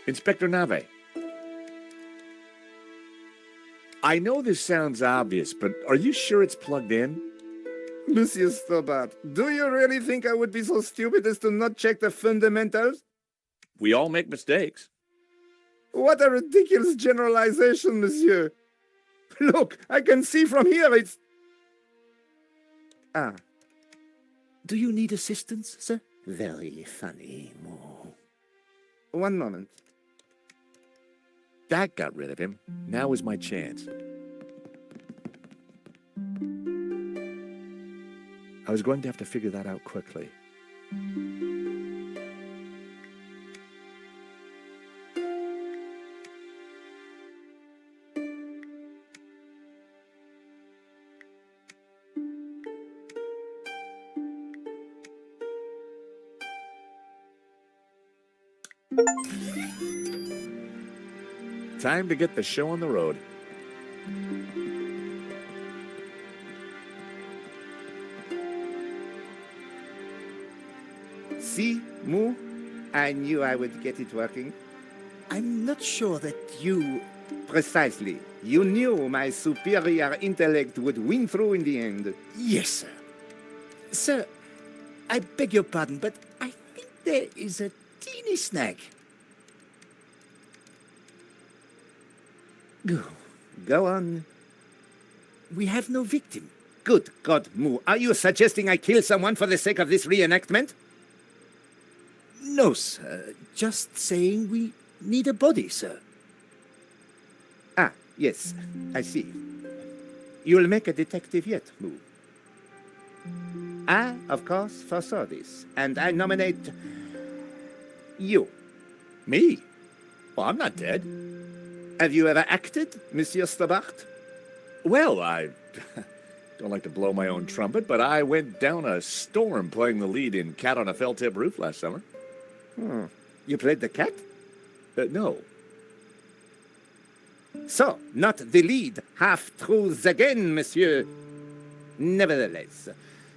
Inspector Nave. I know this sounds obvious, but are you sure it's plugged in? Monsieur Stobart, do you really think I would be so stupid as to not check the fundamentals? We all make mistakes. What a ridiculous generalization, monsieur. Look, I can see from here it's... Ah. Do you need assistance, sir? Very funny, Mo. One moment. That got rid of him. Now is my chance. I was going to have to figure that out quickly. Time to get the show on the road. See, Moo? I knew I would get it working. I'm not sure that you... Precisely. You knew my superior intellect would win through in the end. Yes, sir. Sir, I beg your pardon, but I think there is a teeny snag. Go on. We have no victim. Good God, Moo. Are you suggesting I kill someone for the sake of this reenactment? No, sir. Just saying we need a body, sir. Ah, yes. I see. You'll make a detective yet, Moo. I, of course, foresaw this, and I nominate... you. Me? Well, I'm not dead. Have you ever acted, Monsieur Stobart? Well, I don't like to blow my own trumpet, but I went down a storm playing the lead in Cat on a Felt-Tip Roof last summer. You played the cat? No. So, not the lead. Half-truths again, monsieur. Nevertheless,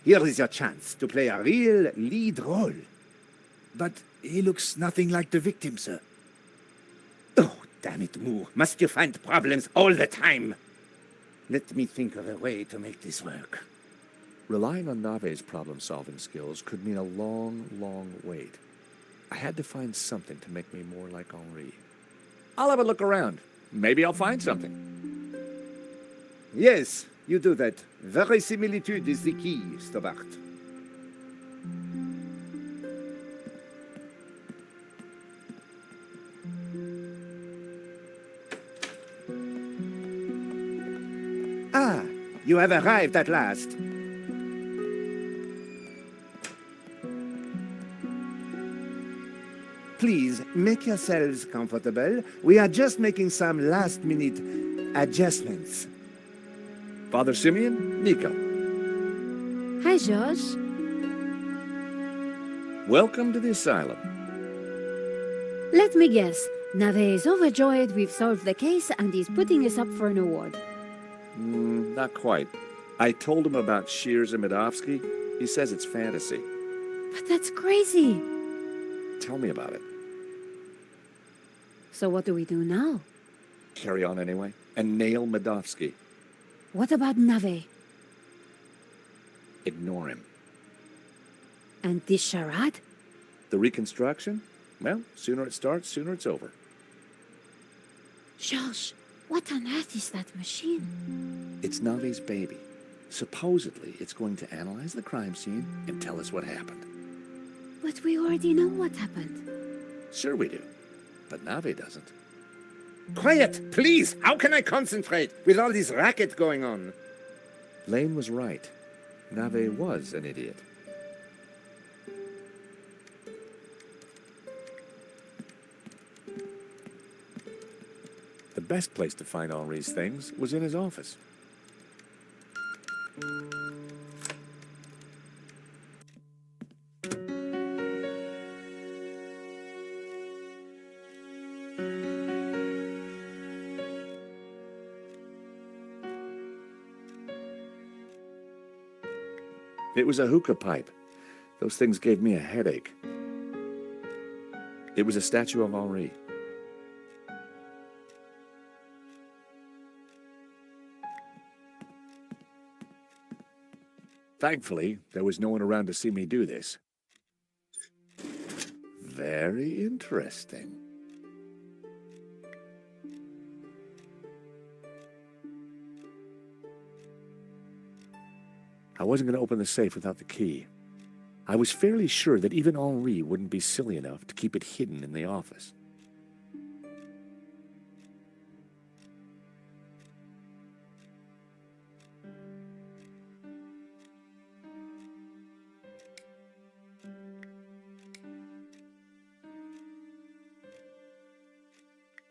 here is your chance to play a real lead role. But he looks nothing like the victim, sir. Oh, damn it, Moo. Must you find problems all the time? Let me think of a way to make this work. Relying on Nave's problem-solving skills could mean a long, long wait. I had to find something to make me more like Henri. I'll have a look around. Maybe I'll find something. Yes, you do that. Verisimilitude is the key, Stobart. Ah, you have arrived at last. Please, make yourselves comfortable. We are just making some last-minute adjustments. Father Simeon, Nico. Hi, George. Welcome to the asylum. Let me guess. Nave is overjoyed we've solved the case and he's putting us up for an award. Not quite. I told him about Shears and Medovsky. He says it's fantasy. But that's crazy. Tell me about it. So what do we do now? Carry on anyway, and nail Medovsky. What about Nave? Ignore him. And this charade? The reconstruction? Well, sooner it starts, sooner it's over. George, what on earth is that machine? It's Nave's baby. Supposedly, it's going to analyze the crime scene and tell us what happened. But we already know what happened. Sure we do, but Nave doesn't. Quiet, please! How can I concentrate with all this racket going on? Lane was right. Nave was an idiot. The best place to find Henri's things was in his office. It was a hookah pipe. Those things gave me a headache. It was a statue of Henri. Thankfully, there was no one around to see me do this. Very interesting. I wasn't going to open the safe without the key. I was fairly sure that even Henri wouldn't be silly enough to keep it hidden in the office.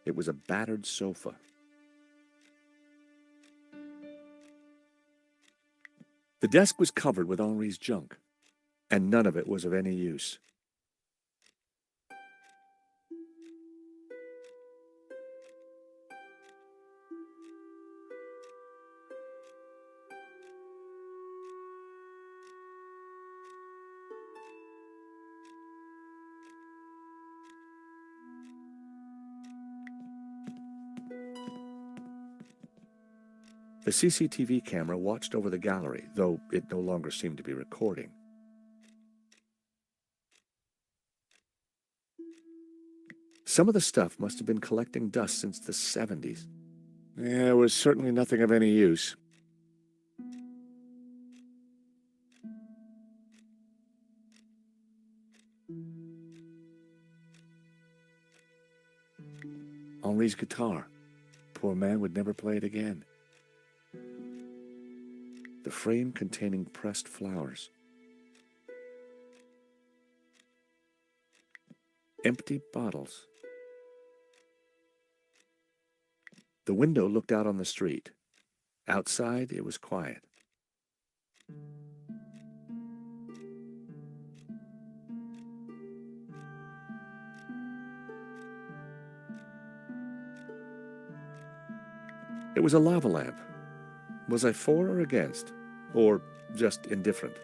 It was a battered sofa. The desk was covered with Henri's junk, and none of it was of any use. The CCTV camera watched over the gallery, though it no longer seemed to be recording. Some of the stuff must have been collecting dust since the 70s. There was certainly nothing of any use. Henri's guitar. Poor man would never play it again. The frame containing pressed flowers. Empty bottles. The window looked out on the street. Outside, it was quiet. It was a lava lamp. Was I for or against? Or just indifferent?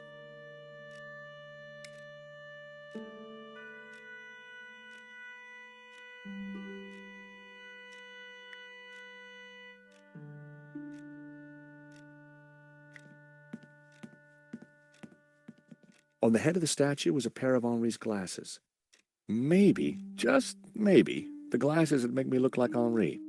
On the head of the statue was a pair of Henri's glasses. Maybe, just maybe, the glasses would make me look like Henri.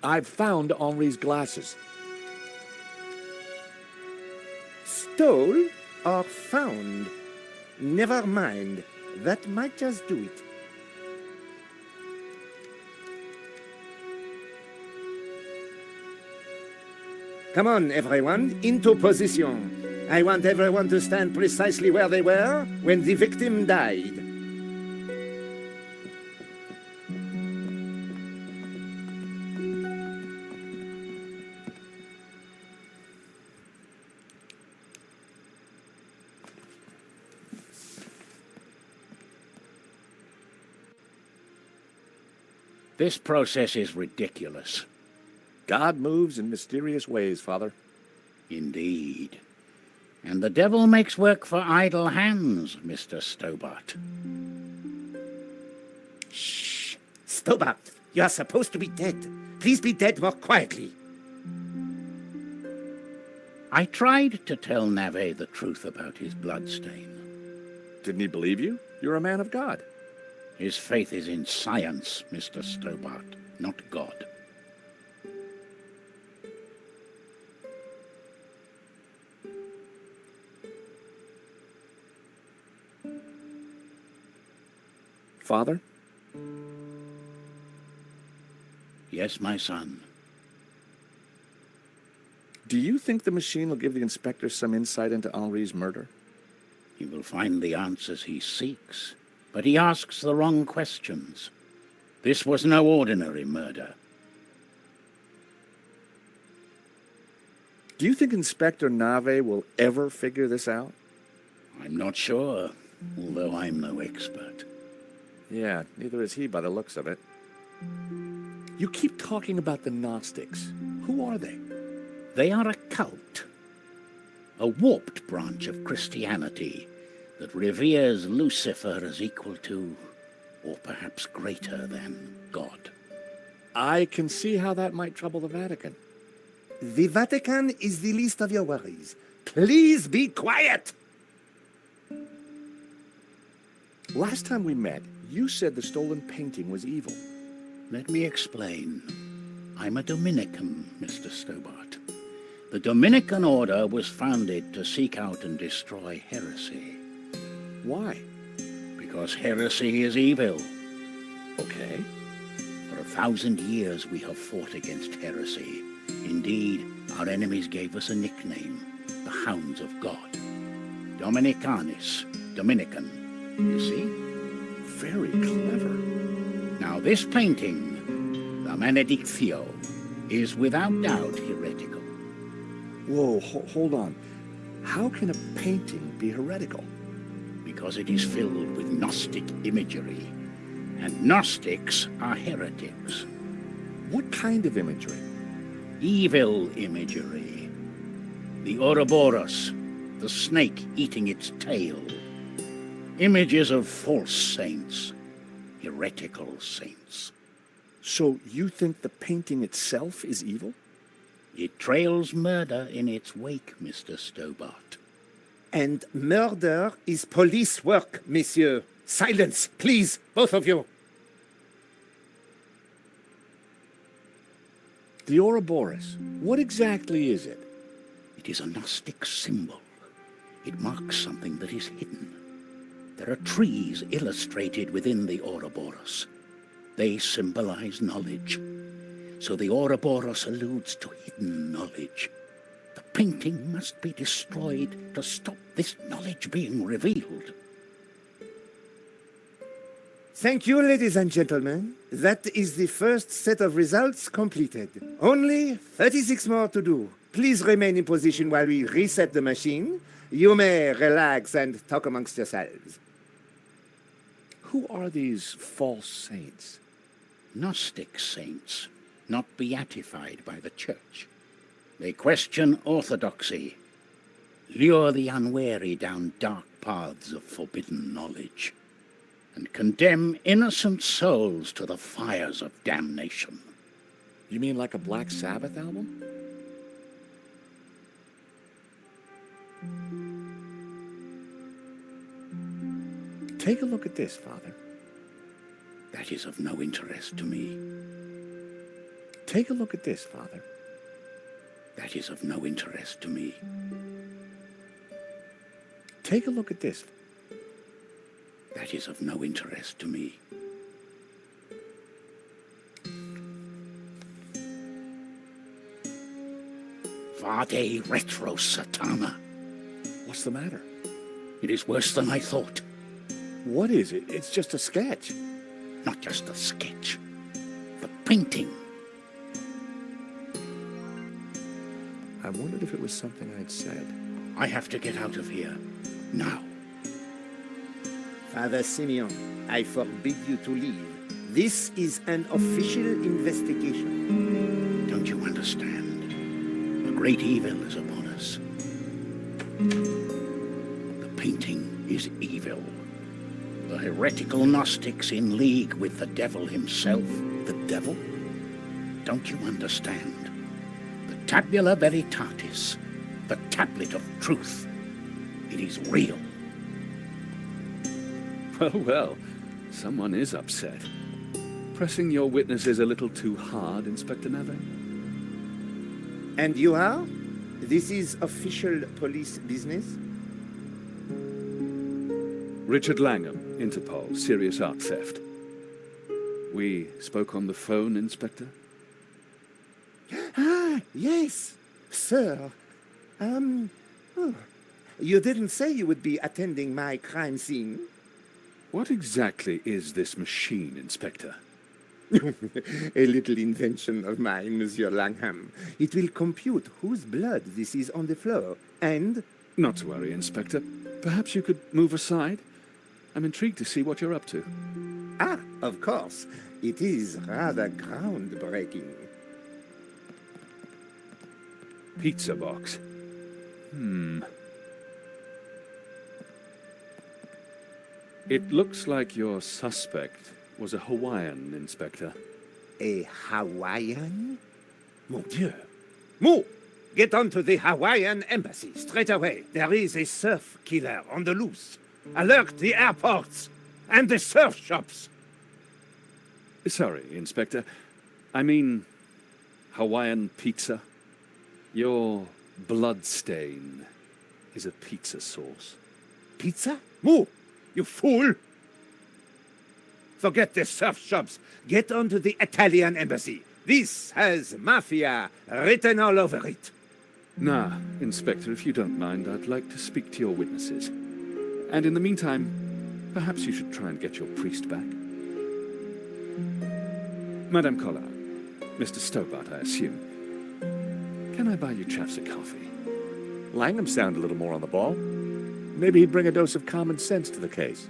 I've found Henri's glasses. Stole or found? Never mind. That might just do it. Come on, everyone, into position. I want everyone to stand precisely where they were when the victim died. This process is ridiculous. God moves in mysterious ways, Father. Indeed. And the devil makes work for idle hands, Mr. Stobart. Shh! Stobart, you are supposed to be dead. Please be dead more quietly. I tried to tell Navet the truth about his bloodstain. Didn't he believe you? You're a man of God. His faith is in science, Mr. Stobart, not God. Father? Yes, my son. Do you think the machine will give the inspector some insight into Henri's murder? He will find the answers he seeks, but he asks the wrong questions. This was no ordinary murder. Do you think Inspector Nave will ever figure this out? I'm not sure, although I'm no expert. Yeah, neither is he by the looks of it. You keep talking about the Gnostics. Who are they? They are a cult, a warped branch of Christianity that reveres Lucifer as equal to, or perhaps greater than, God. I can see how that might trouble the Vatican. The Vatican is the least of your worries. Please be quiet! Last time we met, you said the stolen painting was evil. Let me explain. I'm a Dominican, Mr. Stobart. The Dominican order was founded to seek out and destroy heresy. Why? Because heresy is evil. Okay. For 1,000 years we have fought against heresy. Indeed, our enemies gave us a nickname, the Hounds of God. Dominicanis, Dominican, you see? Very clever. Now this painting, the Benedictio, is without doubt heretical. Whoa, hold on. How can a painting be heretical? Because it is filled with Gnostic imagery, and Gnostics are heretics. What kind of imagery? Evil imagery. The Ouroboros, the snake eating its tail. Images of false saints, heretical saints. So you think the painting itself is evil? It trails murder in its wake, Mr. Stobart. And murder is police work, monsieur. Silence, please, both of you. The Ouroboros. What exactly is it? It is a Gnostic symbol. It marks something that is hidden. There are trees illustrated within the Ouroboros. They symbolize knowledge. So the Ouroboros alludes to hidden knowledge. The painting must be destroyed to stop this knowledge being revealed. Thank you, ladies and gentlemen. That is the first set of results completed. Only 36 more to do. Please remain in position while we reset the machine. You may relax and talk amongst yourselves. Who are these false saints? Gnostic saints, not beatified by the Church. They question orthodoxy, lure the unwary down dark paths of forbidden knowledge, and condemn innocent souls to the fires of damnation. You mean like a Black Sabbath album? Take a look at this, Father. That is of no interest to me. Take a look at this, Father. That is of no interest to me. Take a look at this. That is of no interest to me. Vade retro, Satana. What's the matter? It is worse than I thought. What is it? It's just a sketch. Not just a sketch. The painting. I wondered if it was something I'd said. I have to get out of here. Now. Father Simeon, I forbid you to leave. This is an official investigation. Don't you understand? A great evil is upon us. The painting is evil. The heretical Gnostics in league with the devil himself. The devil? Don't you understand? The Tabula Veritatis, the tablet of truth. It is real. Well, someone is upset. Pressing your witnesses a little too hard, Inspector Nave? And you are? This is official police business? Richard Langham, Interpol, serious art theft. We spoke on the phone, Inspector? Ah, yes, sir. Oh, you didn't say you would be attending my crime scene. What exactly is this machine, Inspector? A little invention of mine, Monsieur Langham. It will compute whose blood this is on the floor, and... Not to worry, Inspector. Perhaps you could move aside? I'm intrigued to see what you're up to. Ah, of course. It is rather groundbreaking. Pizza box. It looks like your suspect was a Hawaiian, Inspector. A Hawaiian? Mon Dieu. Move! Get on to the Hawaiian embassy straight away. There is a surf killer on the loose. Alert the airports and the surf shops. Sorry, Inspector. I mean, Hawaiian pizza. Your blood stain is a pizza sauce. Pizza? Move! You fool! Forget the surf shops. Get on to the Italian embassy. This has mafia written all over it. Nah, Inspector, if you don't mind, I'd like to speak to your witnesses. And in the meantime, perhaps you should try and get your priest back. Madame Collard, Mr. Stobart, I assume. Can I buy you chaps a coffee? Langham sounded a little more on the ball. Maybe he'd bring a dose of common sense to the case.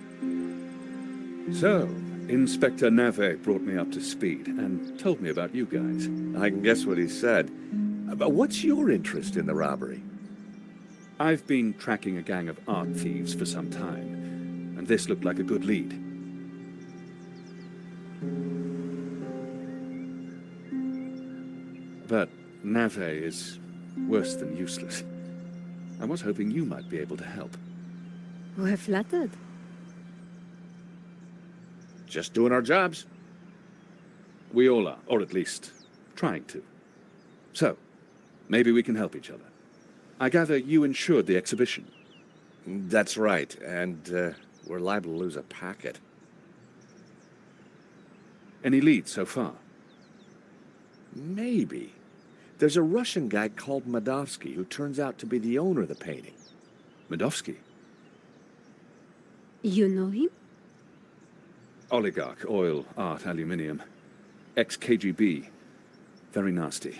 So, Inspector Nave brought me up to speed and told me about you guys. I can guess what he said. But what's your interest in the robbery? I've been tracking a gang of art thieves for some time, and this looked like a good lead. But Nave is worse than useless. I was hoping you might be able to help. We're flattered. Just doing our jobs. We all are, or at least trying to. So, maybe we can help each other. I gather you insured the exhibition. That's right, and we're liable to lose a packet. Any leads so far? Maybe. There's a Russian guy called Madovsky who turns out to be the owner of the painting. Madovsky? You know him? Oligarch, oil, art, aluminium. Ex-KGB. Very nasty.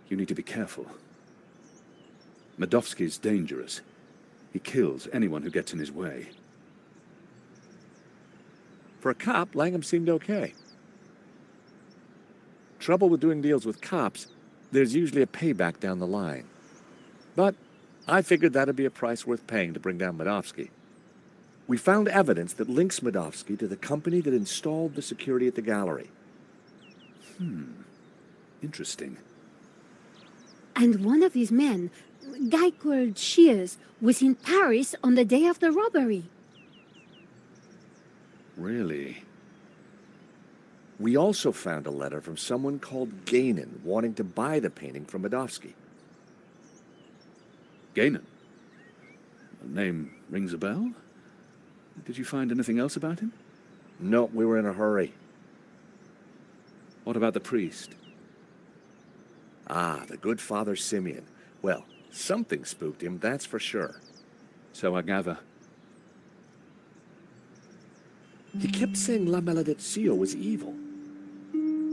You need to be careful. Madovsky's dangerous. He kills anyone who gets in his way. For a cop, Langham seemed okay. Trouble with doing deals with cops, there's usually a payback down the line. But I figured that'd be a price worth paying to bring down Madovsky. We found evidence that links Madovsky to the company that installed the security at the gallery. Interesting. And one of his men, a guy called Shears, was in Paris on the day of the robbery. Really? We also found a letter from someone called Gainan wanting to buy the painting from Madovsky. Gainan? The name rings a bell? Did you find anything else about him? No, we were in a hurry. What about the priest? Ah, the good Father Simeon. Well, something spooked him, that's for sure. So I gather. He kept saying La Maledizione was evil.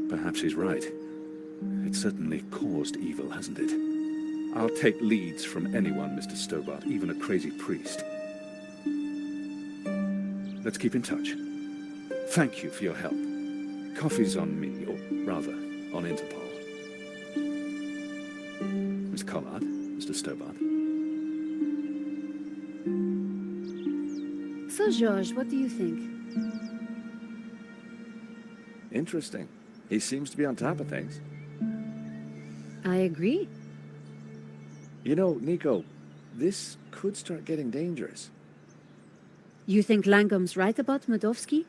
Perhaps he's right. It certainly caused evil, hasn't it? I'll take leads from anyone, Mr. Stobart, even a crazy priest. Let's keep in touch. Thank you for your help. Coffee's on me, or rather, on Interpol. Miss Collard, Mr. Stobart. So, George, what do you think? Interesting. He seems to be on top of things. I agree. You know, Nico, this could start getting dangerous. You think Langham's right about Madovsky?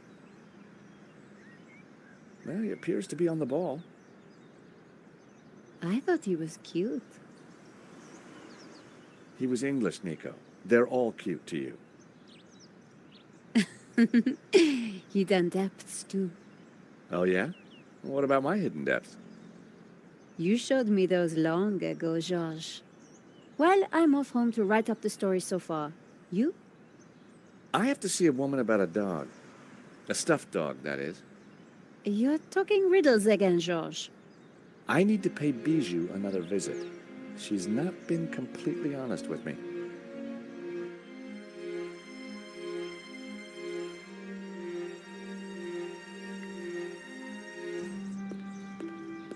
Well, he appears to be on the ball. I thought he was cute. He was English, Nico. They're all cute to you. Hidden depths, too. Oh, yeah? What about my hidden depths? You showed me those long ago, Georges. Well, I'm off home to write up the story so far. You? I have to see a woman about a dog. A stuffed dog, that is. You're talking riddles again, Georges. I need to pay Bijou another visit. She's not been completely honest with me.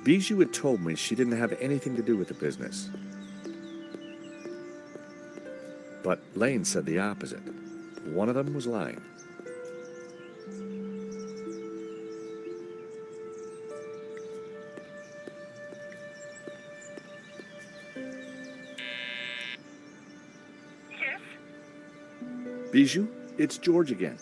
Bijou had told me she didn't have anything to do with the business. But Lane said the opposite. One of them was lying. Yes? Bijou, it's George again.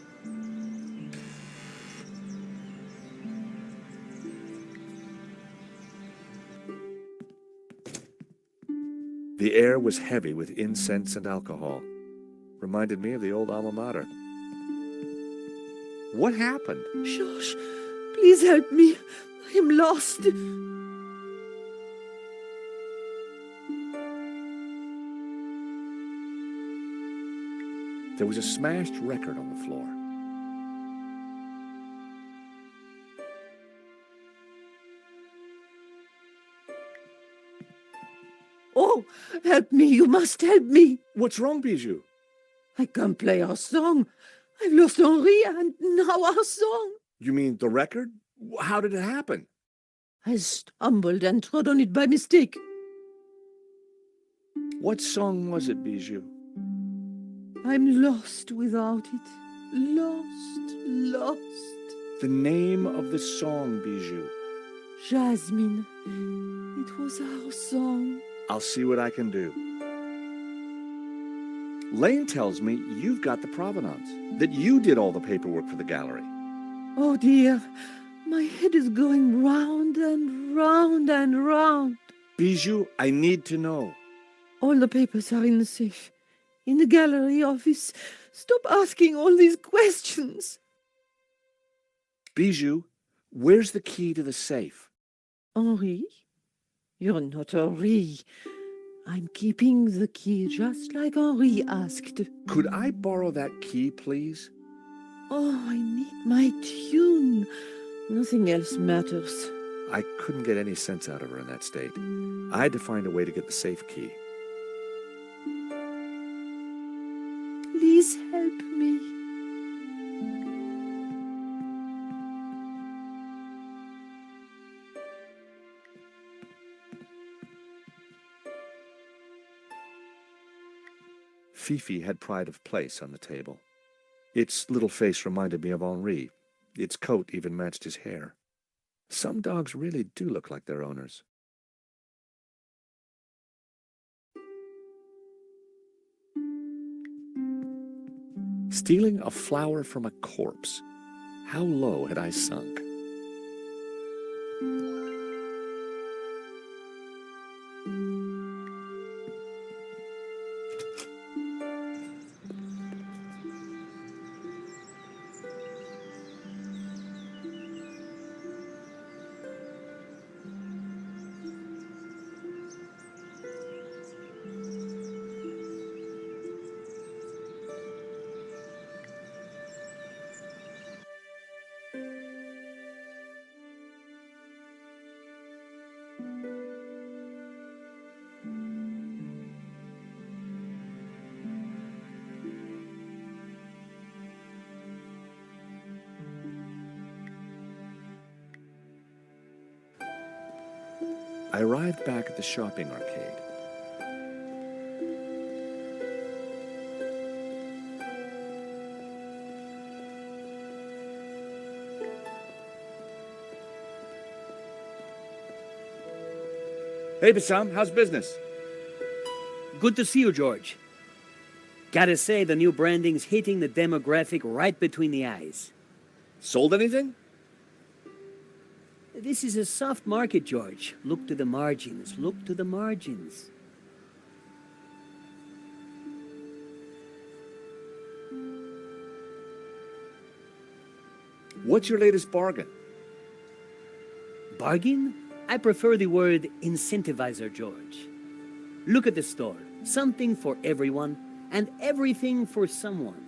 The air was heavy with incense and alcohol. Reminded me of the old alma mater. What happened? Georges, please help me. I am lost. There was a smashed record on the floor. Oh, help me. You must help me. What's wrong, Bijou? I can't play our song. I've lost Henri and now our song. You mean the record? How did it happen? I stumbled and trod on it by mistake. What song was it, Bijou? I'm lost without it. Lost, lost. The name of the song, Bijou. Jasmine. It was our song. I'll see what I can do. Lane tells me you've got the provenance, that you did all the paperwork for the gallery. Oh dear, my head is going round and round and round. Bijou, I need to know. All the papers are in the safe. In the gallery office. Stop asking all these questions. Bijou, where's the key to the safe? Henri? You're not Henri. I'm keeping the key just like Henri asked. Could I borrow that key, please? Oh, I need my tune. Nothing else matters. I couldn't get any sense out of her in that state. I had to find a way to get the safe key. Please help me. Fifi had pride of place on the table. Its little face reminded me of Henri. Its coat even matched his hair. Some dogs really do look like their owners. Stealing a flower from a corpse. How low had I sunk? I arrived back at the shopping arcade. Hey, Bassam, how's business? Good to see you, George. Gotta say, the new branding's hitting the demographic right between the eyes. Sold anything? This is a soft market, George. Look to the margins. Look to the margins. What's your latest bargain? Bargain? I prefer the word incentivizer, George. Look at the store. Something for everyone, and everything for someone.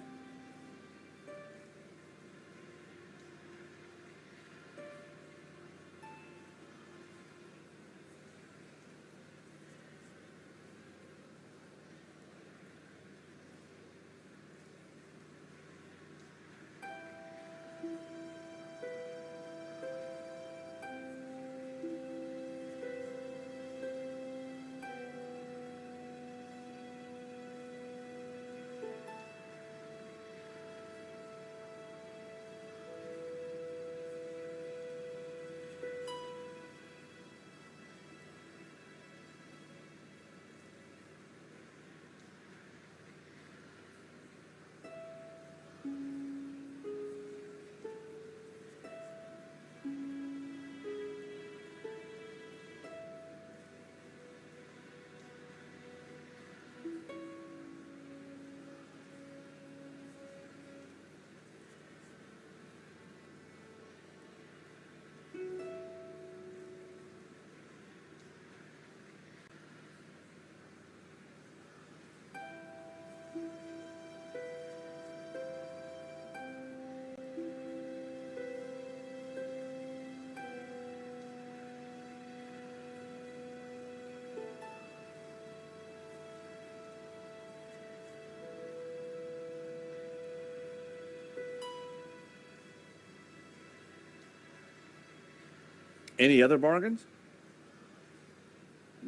Any other bargains?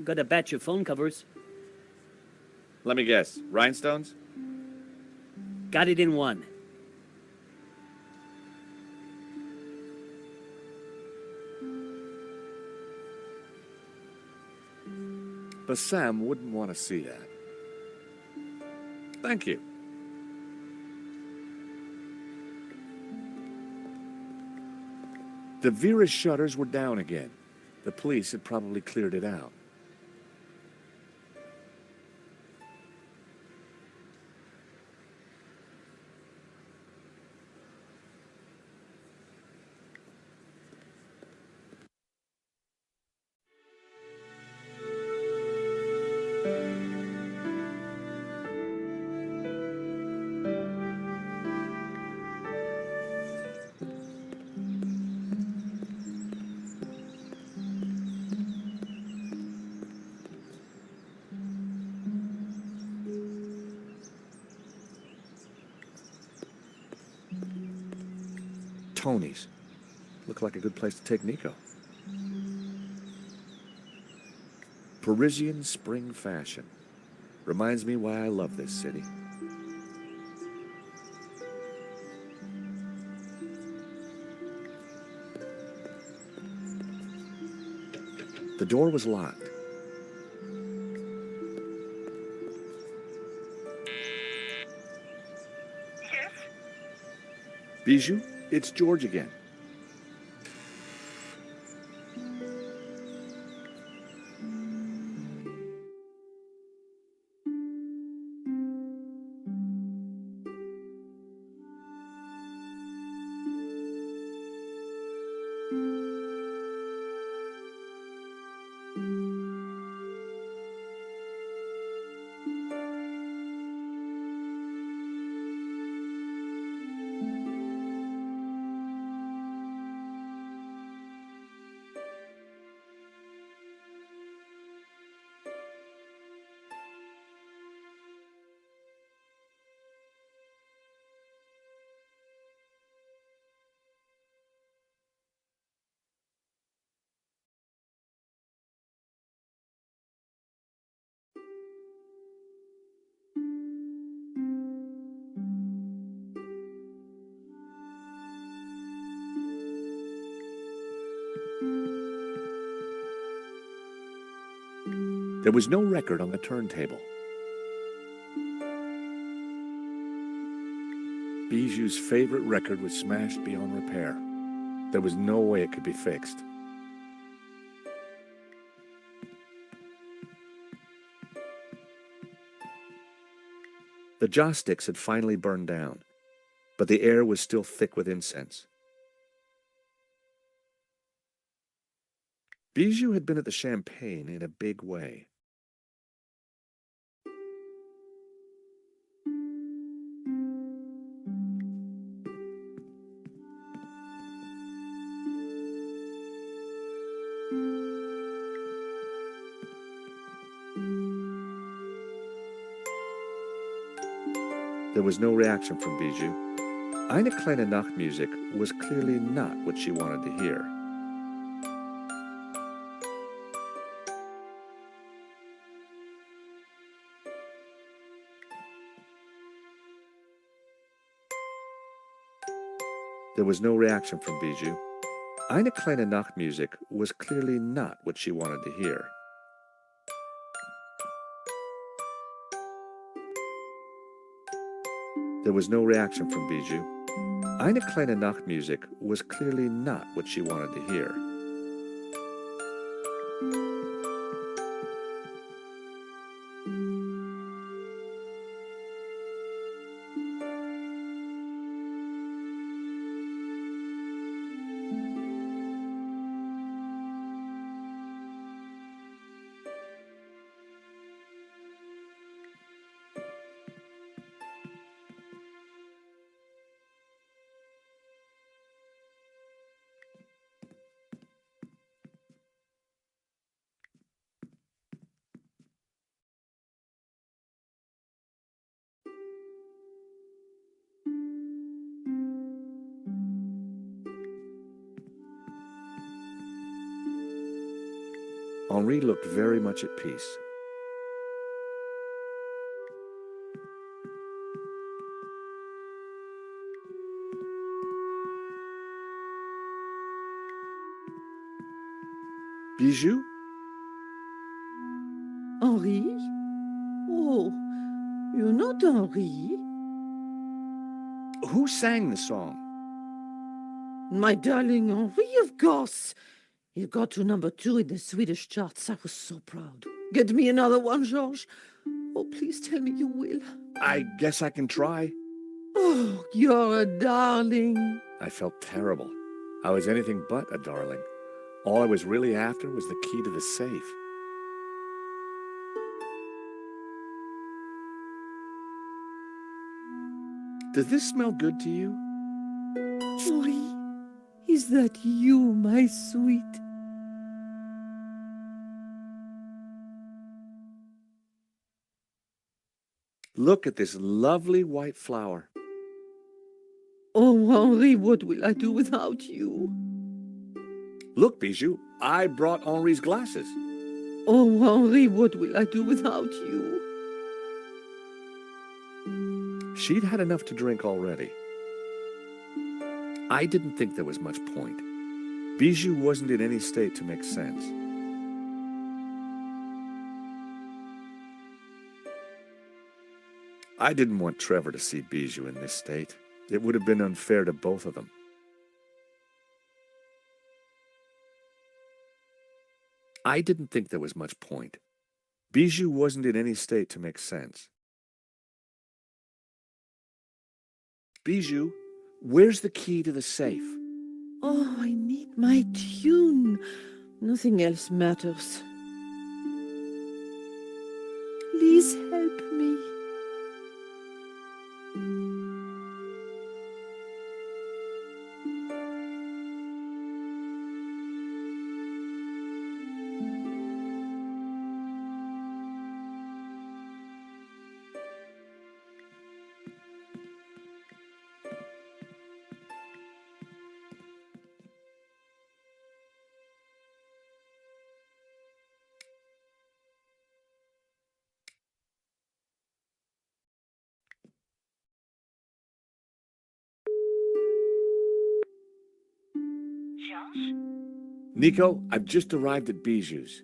Got a batch of phone covers. Let me guess. Rhinestones? Got it in one. But Sam wouldn't want to see that. Thank you. The Vera's shutters were down again. The police had probably cleared it out. Tony's. Look like a good place to take Nico. Parisian spring fashion. Reminds me why I love this city. The door was locked. Yes? Bijou, it's George again. There was no record on the turntable. Bijou's favorite record was smashed beyond repair. There was no way it could be fixed. The joss sticks had finally burned down, but the air was still thick with incense. Bijou had been at the Champagne in a big way. There was no reaction from Bijou. Eine kleine Nachtmusik was clearly not what she wanted to hear. There was no reaction from Bijou. Eine kleine Nachtmusik was clearly not what she wanted to hear. There was no reaction from Bijou. Eine kleine Nachtmusik was clearly not what she wanted to hear. Henri looked very much at peace. Bijou? Henri? Oh, you're not Henri. Who sang the song? My darling Henri, of course. You got to #2 in the Swedish charts. I was so proud. Get me another one, Georges. Oh, please tell me you will. I guess I can try. Oh, you're a darling. I felt terrible. I was anything but a darling. All I was really after was the key to the safe. Does this smell good to you? Henri, is that you, my sweet? Look at this lovely white flower. Oh, Henri, what will I do without you? Look, Bijou, I brought Henri's glasses. Oh, Henri, what will I do without you? She'd had enough to drink already. I didn't think there was much point. Bijou wasn't in any state to make sense. I didn't want Trevor to see Bijou in this state. It would have been unfair to both of them. I didn't think there was much point. Bijou wasn't in any state to make sense. Bijou, where's the key to the safe? Oh, I need my tune. Nothing else matters. Please help me. Georges? Nico, I've just arrived at Bijou's.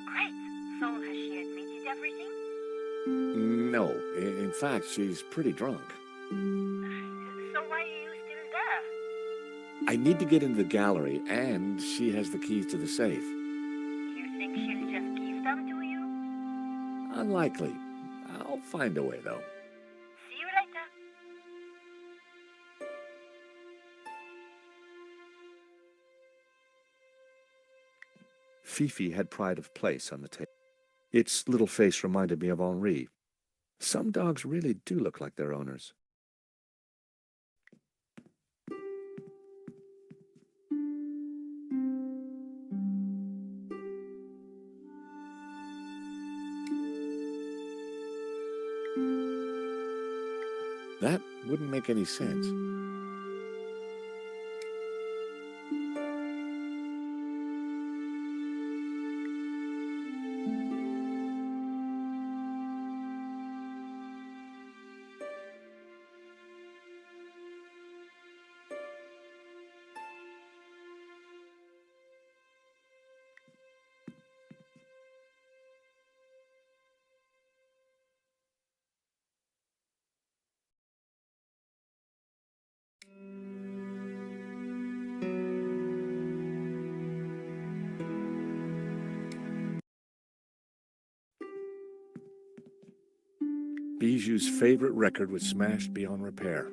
Great. So has she admitted everything? No, in fact, she's pretty drunk. So why are you still there? I need to get into the gallery, and she has the keys to the safe. You think she'll just give them to you? Unlikely. I'll find a way, though. See you later. Fifi had pride of place on the table. Its little face reminded me of Henri. Some dogs really do look like their owners. That wouldn't make any sense. Bijou's favorite record was smashed beyond repair.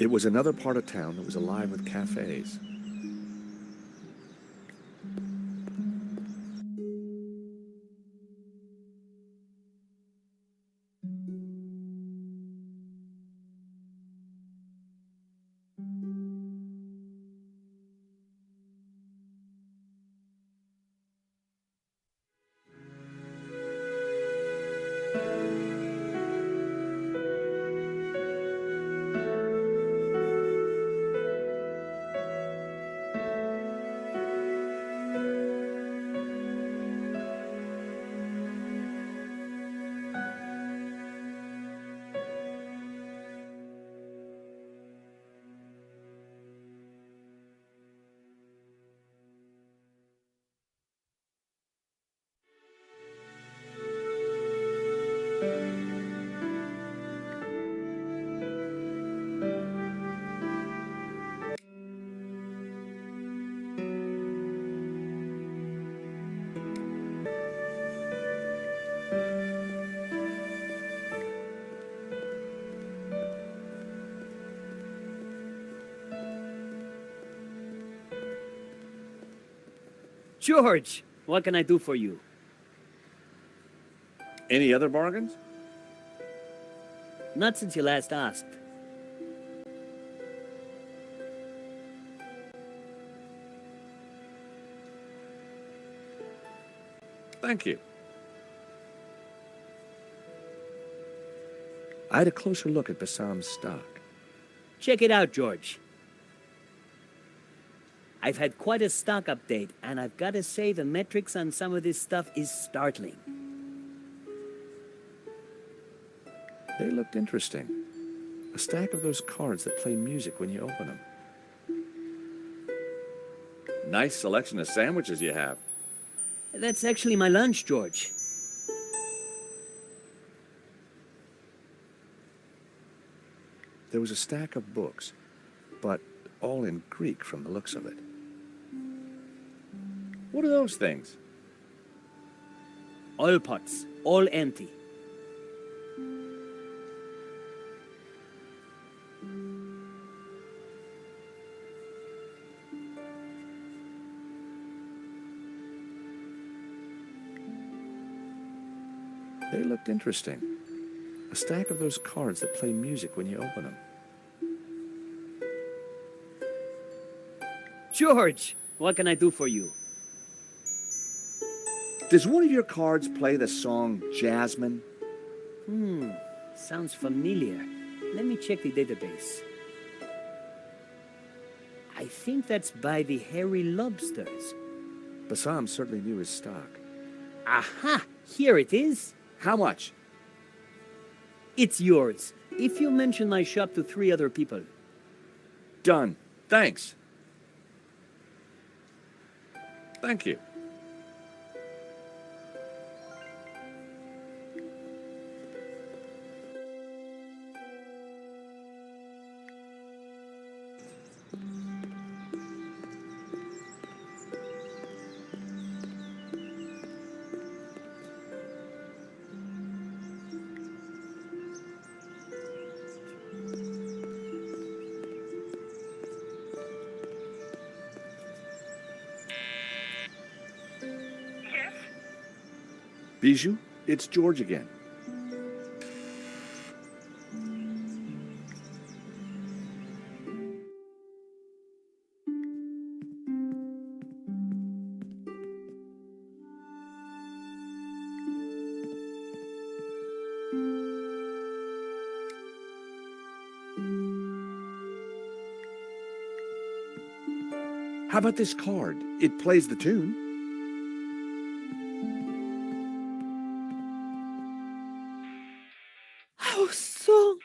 It was another part of town that was alive with cafes. George, what can I do for you? Any other bargains? Not since you last asked. Thank you. I had a closer look at Bassam's stock. Check it out, George. I've had quite a stock update, and I've got to say the metrics on some of this stuff is startling. They looked interesting. A stack of those cards that play music when you open them. Nice selection of sandwiches you have. That's actually my lunch, George. There was a stack of books, but all in Greek from the looks of it. What are those things? Oil pots, all empty. They looked interesting. A stack of those cards that play music when you open them. George, what can I do for you? Does one of your cards play the song Jasmine? Sounds familiar. Let me check the database. I think that's by the Hairy Lobsters. Bassam certainly knew his stock. Aha! Here it is. How much? It's yours, if you mention my shop to 3 other people. Done. Thanks. Thank you. Yes? Bijou, it's George again. How about this card? It plays the tune. How song!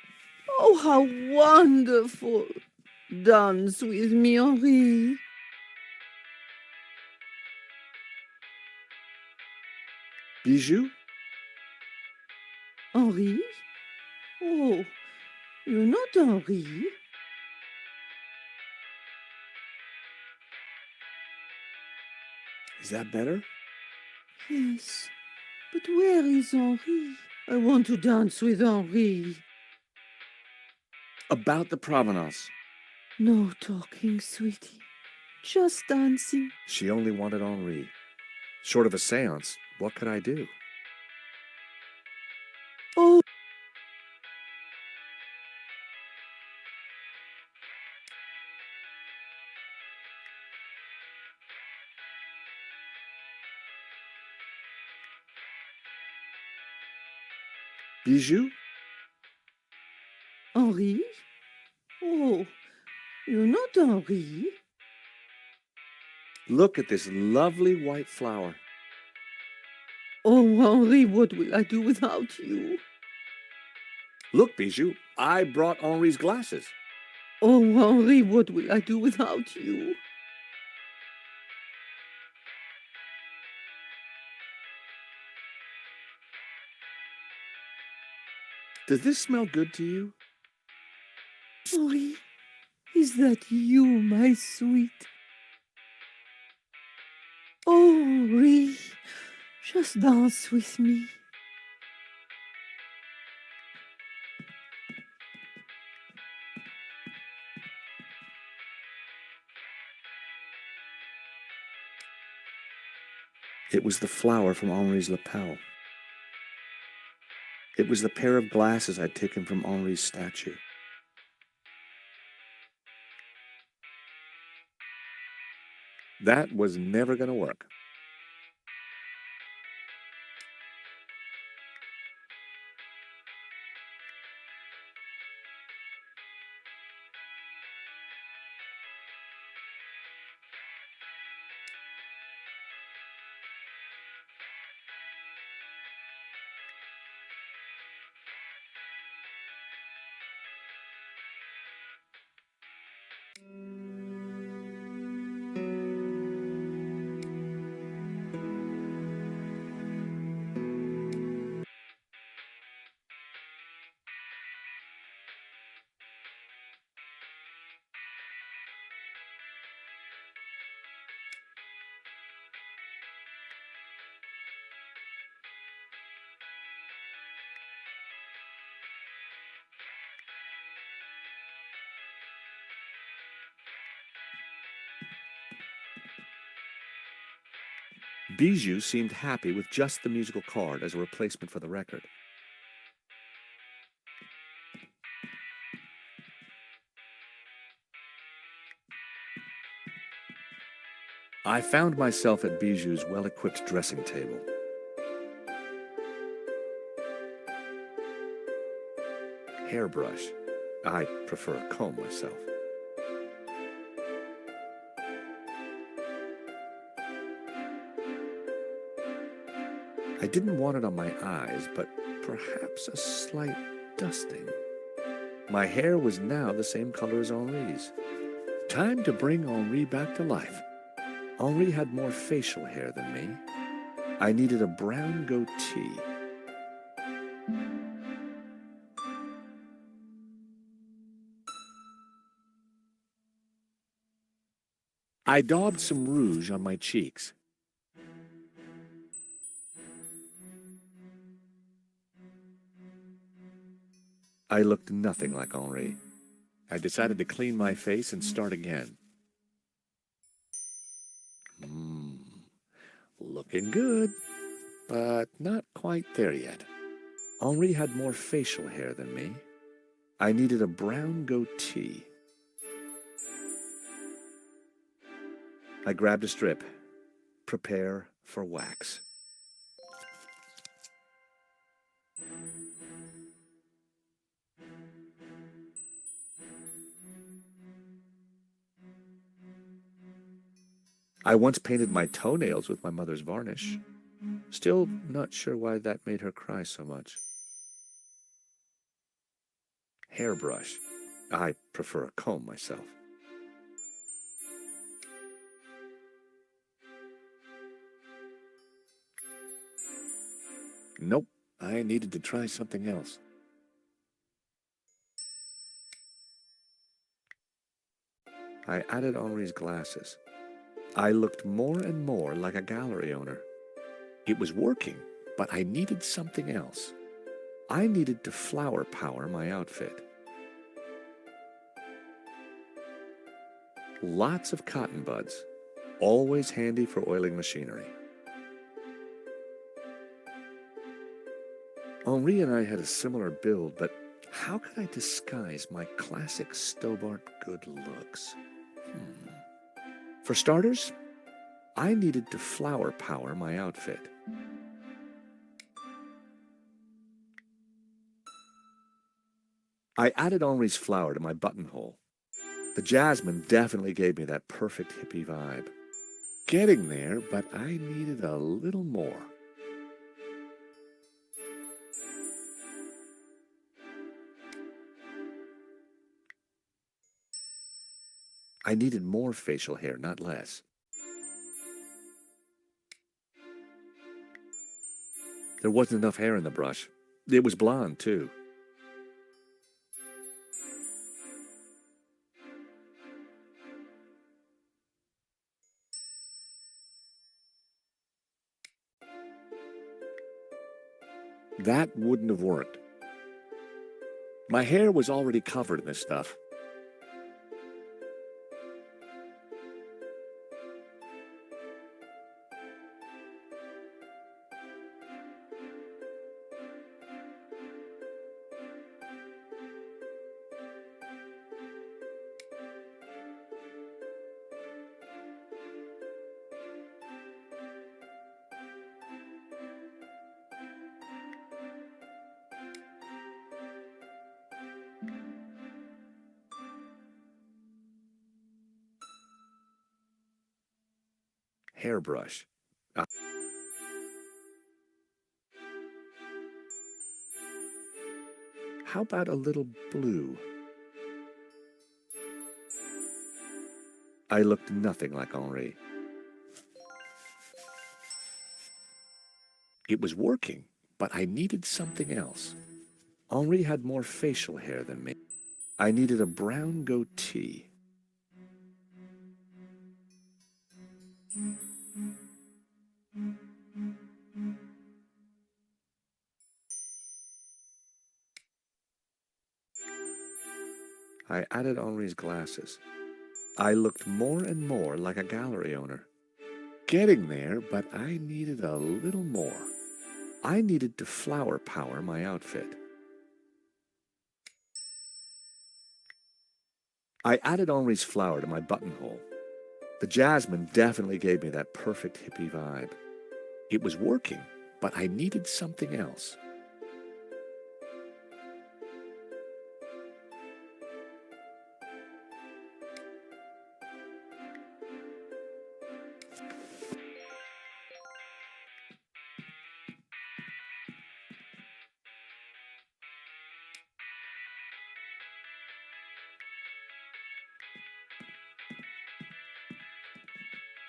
Oh, how wonderful! Dance with me, Henri. Bijou? Henri? Oh, you're not Henri. Is that better? Yes, but where is Henri? I want to dance with Henri. About the provenance. No talking, sweetie. Just dancing. She only wanted Henri. Short of a seance, what could I do? Oh, Bijou? Henri? Oh, you're not Henri. Look at this lovely white flower. Oh, Henri, what will I do without you? Look, Bijou, I brought Henri's glasses. Oh, Henri, what will I do without you? Does this smell good to you? Henri, is that you, my sweet? Oh, Henri, just dance with me. It was the flower from Henri's lapel. It was the pair of glasses I'd taken from Henri's statue. That was never going to work. Bijou seemed happy with just the musical card as a replacement for the record. I found myself at Bijou's well-equipped dressing table. Hairbrush. I prefer a comb myself. I didn't want it on my eyes, but perhaps a slight dusting. My hair was now the same color as Henri's. Time to bring Henri back to life. Henri had more facial hair than me. I needed a brown goatee. I daubed some rouge on my cheeks. I looked nothing like Henri. I decided to clean my face and start again. Looking good, but not quite there yet. Henri had more facial hair than me. I needed a brown goatee. I grabbed a strip. Prepare for wax. I once painted my toenails with my mother's varnish. Still not sure why that made her cry so much. Hairbrush. I prefer a comb myself. Nope, I needed to try something else. I added Henri's glasses. I looked more and more like a gallery owner. It was working, but I needed something else. I needed to flower power my outfit. Lots of cotton buds, always handy for oiling machinery. Henri and I had a similar build, but how could I disguise my classic Stobart good looks? For starters, I needed to flower power my outfit. I added Henri's flower to my buttonhole. The jasmine definitely gave me that perfect hippie vibe. Getting there, but I needed a little more. I needed more facial hair, not less. There wasn't enough hair in the brush. It was blonde, too. That wouldn't have worked. My hair was already covered in this stuff. Hairbrush. How about a little blue? I looked nothing like Henri. It was working, but I needed something else. Henri had more facial hair than me. I needed a brown goatee. I added Henri's glasses. I looked more and more like a gallery owner. Getting there, but I needed a little more. I needed to flower power my outfit. I added Henri's flower to my buttonhole. The jasmine definitely gave me that perfect hippie vibe. It was working, but I needed something else.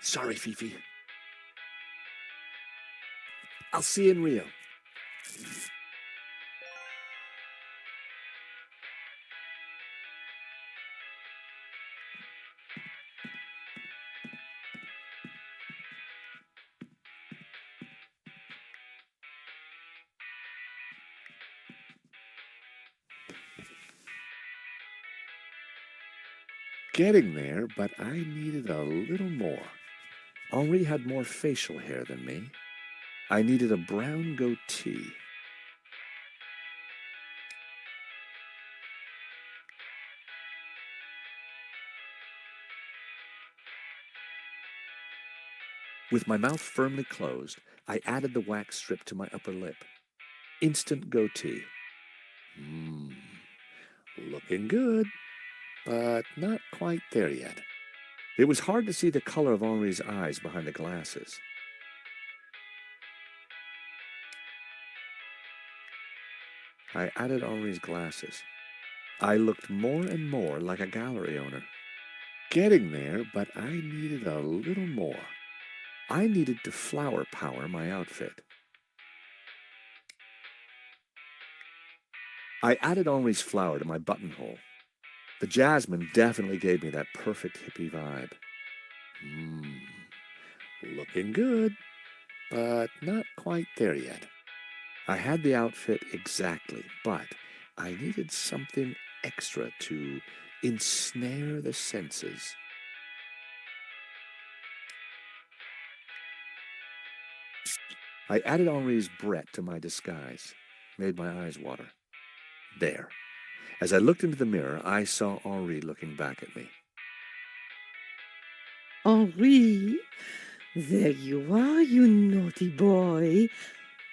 Sorry, Fifi. I'll see you in Rio. Getting there, but I needed a little more. Henri had more facial hair than me. I needed a brown goatee. With my mouth firmly closed, I added the wax strip to my upper lip. Instant goatee. Looking good, but not quite there yet. It was hard to see the color of Henri's eyes behind the glasses. I added Henri's glasses. I looked more and more like a gallery owner. Getting there, but I needed a little more. I needed to flower power my outfit. I added Henri's flower to my buttonhole. The jasmine definitely gave me that perfect hippie vibe. Looking good, but not quite there yet. I had the outfit exactly, but I needed something extra to ensnare the senses. I added Henri's Brett to my disguise, made my eyes water. There. As I looked into the mirror, I saw Henri looking back at me. Henri, there you are, you naughty boy.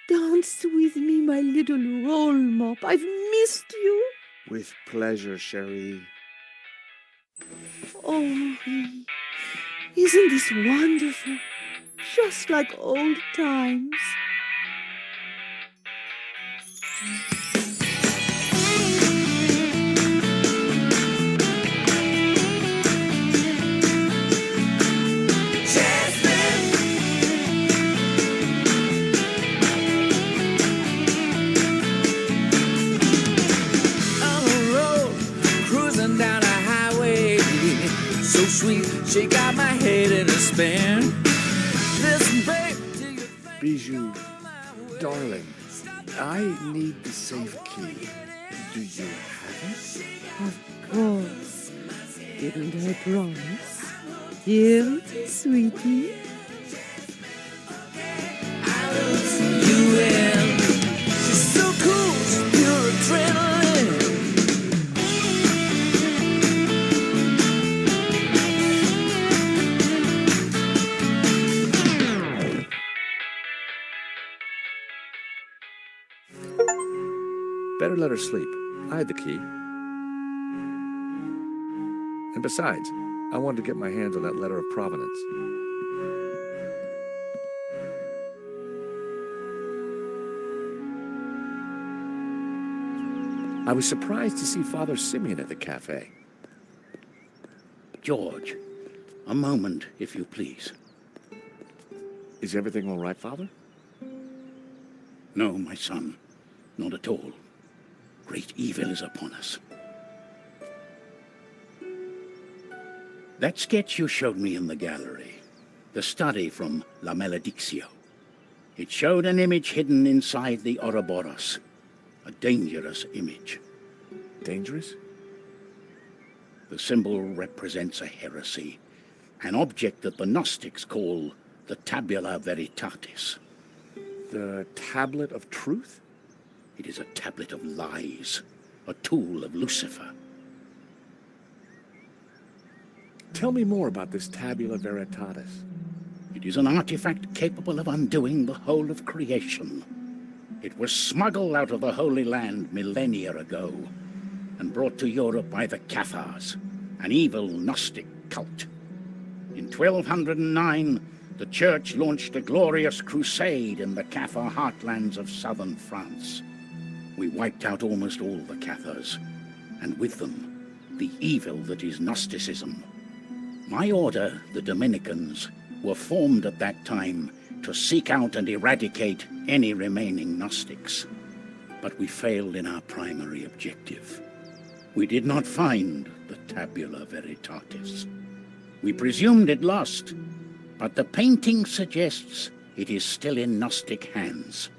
Dance with me, my little roll mop. I've missed you. With pleasure, Cherie. Henri, isn't this wonderful? Just like old times. Sweet, she got my head in a spin. Listen, babe, do you think Bijou, darling, I need the safe key. Do you have it? Of course. Didn't I promise? Here it is, sweetie. you in? She's so cool, she's pure adrenaline. Better let her sleep. I had the key. And besides, I wanted to get my hands on that letter of provenance. I was surprised to see Father Simeon at the cafe. George, a moment, if you please. Is everything all right, Father? No, my son, not at all. Great evil is upon us. That sketch you showed me in the gallery, the study from La Maledictio, it showed an image hidden inside the Ouroboros, a dangerous image. Dangerous? The symbol represents a heresy, an object that the Gnostics call the Tabula Veritatis. The Tablet of Truth? It is a tablet of lies, a tool of Lucifer. Tell me more about this Tabula Veritatis. It is an artifact capable of undoing the whole of creation. It was smuggled out of the Holy Land millennia ago and brought to Europe by the Cathars, an evil Gnostic cult. In 1209, the Church launched a glorious crusade in the Cathar heartlands of southern France. We wiped out almost all the Cathars, and with them, the evil that is Gnosticism. My order, the Dominicans, were formed at that time to seek out and eradicate any remaining Gnostics. But we failed in our primary objective. We did not find the Tabula Veritatis. We presumed it lost, but the painting suggests it is still in Gnostic hands.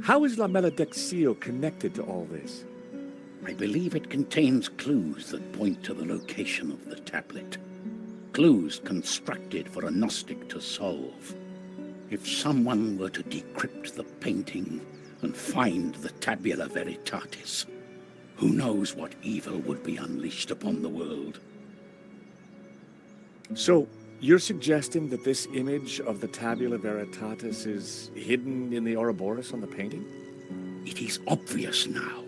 How is La Maledictio connected to all this? I believe it contains clues that point to the location of the tablet. Clues constructed for a Gnostic to solve. If someone were to decrypt the painting and find the Tabula Veritatis, who knows what evil would be unleashed upon the world? So, you're suggesting that this image of the Tabula Veritatis is hidden in the Ouroboros on the painting? It is obvious now.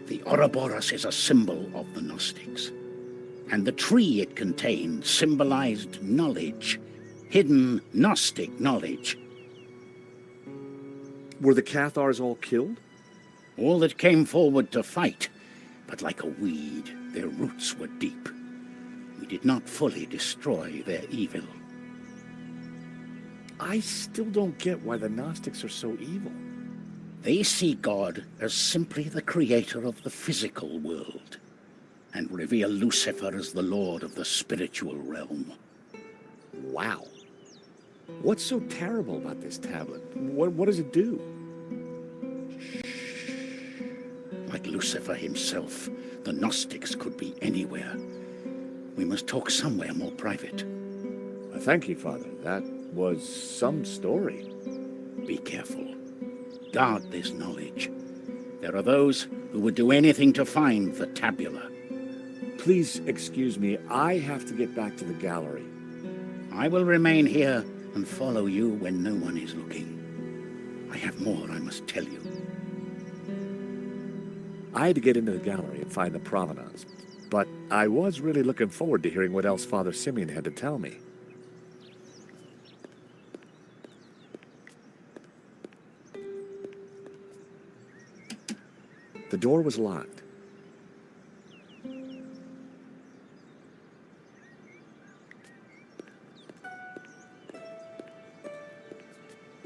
The Ouroboros is a symbol of the Gnostics, and the tree it contained symbolized knowledge, hidden Gnostic knowledge. Were the Cathars all killed? All that came forward to fight, but like a weed, their roots were deep. We did not fully destroy their evil. I still don't get why the Gnostics are so evil. They see God as simply the creator of the physical world, and revere Lucifer as the lord of the spiritual realm. Wow. What's so terrible about this tablet? What does it do? Like Lucifer himself, the Gnostics could be anywhere. We must talk somewhere more private. Thank you, Father. That was some story. Be careful. Guard this knowledge. There are those who would do anything to find the tabula. Please excuse me. I have to get back to the gallery. I will remain here and follow you when no one is looking. I have more I must tell you. I had to get into the gallery and find the provenance, but I was really looking forward to hearing what else Father Simeon had to tell me. The door was locked.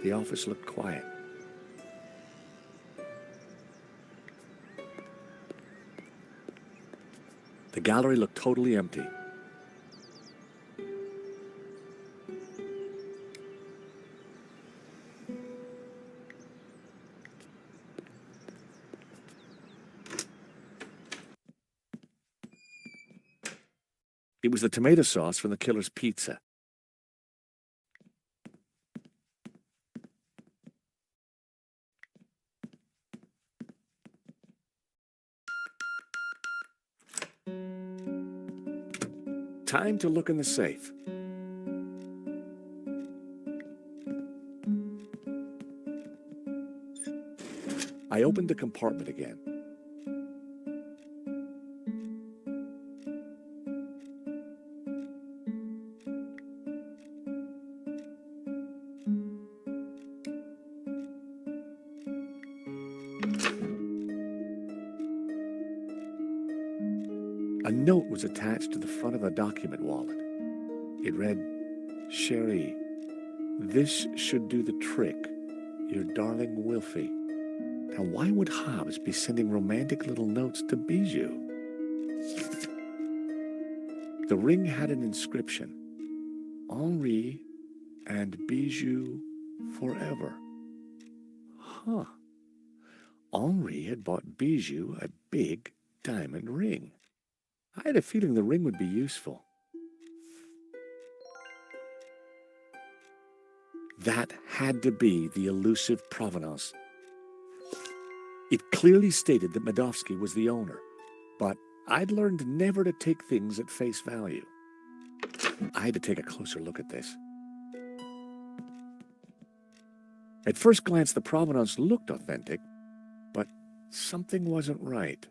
The office looked quiet. The gallery looked totally empty. It was the tomato sauce from the killer's pizza. Time to look in the safe. I opened the compartment again. A note was attached to the front of the document wallet. It read, "Sherry, this should do the trick. Your darling Wilfie." Now, why would Hobbs be sending romantic little notes to Bijou? The ring had an inscription, "Henri and Bijou forever." Huh. Henri had bought Bijou a big diamond ring. I had a feeling the ring would be useful. That had to be the elusive provenance. It clearly stated that Medovsky was the owner, but I'd learned never to take things at face value. I had to take a closer look at this. At first glance, the provenance looked authentic, but something wasn't right.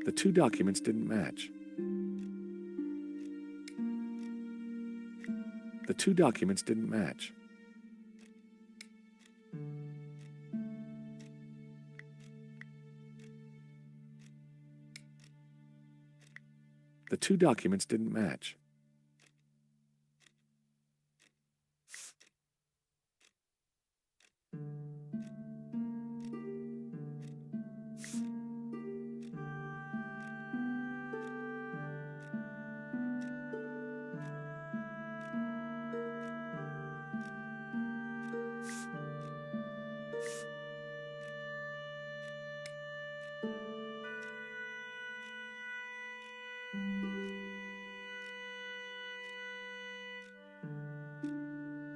The two documents didn't match. The two documents didn't match. The two documents didn't match.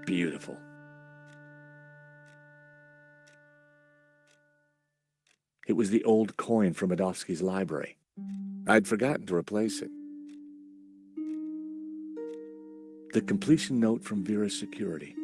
Beautiful. It was the old coin from Medovsky's library. I'd forgotten to replace it. The completion note from Vera's security.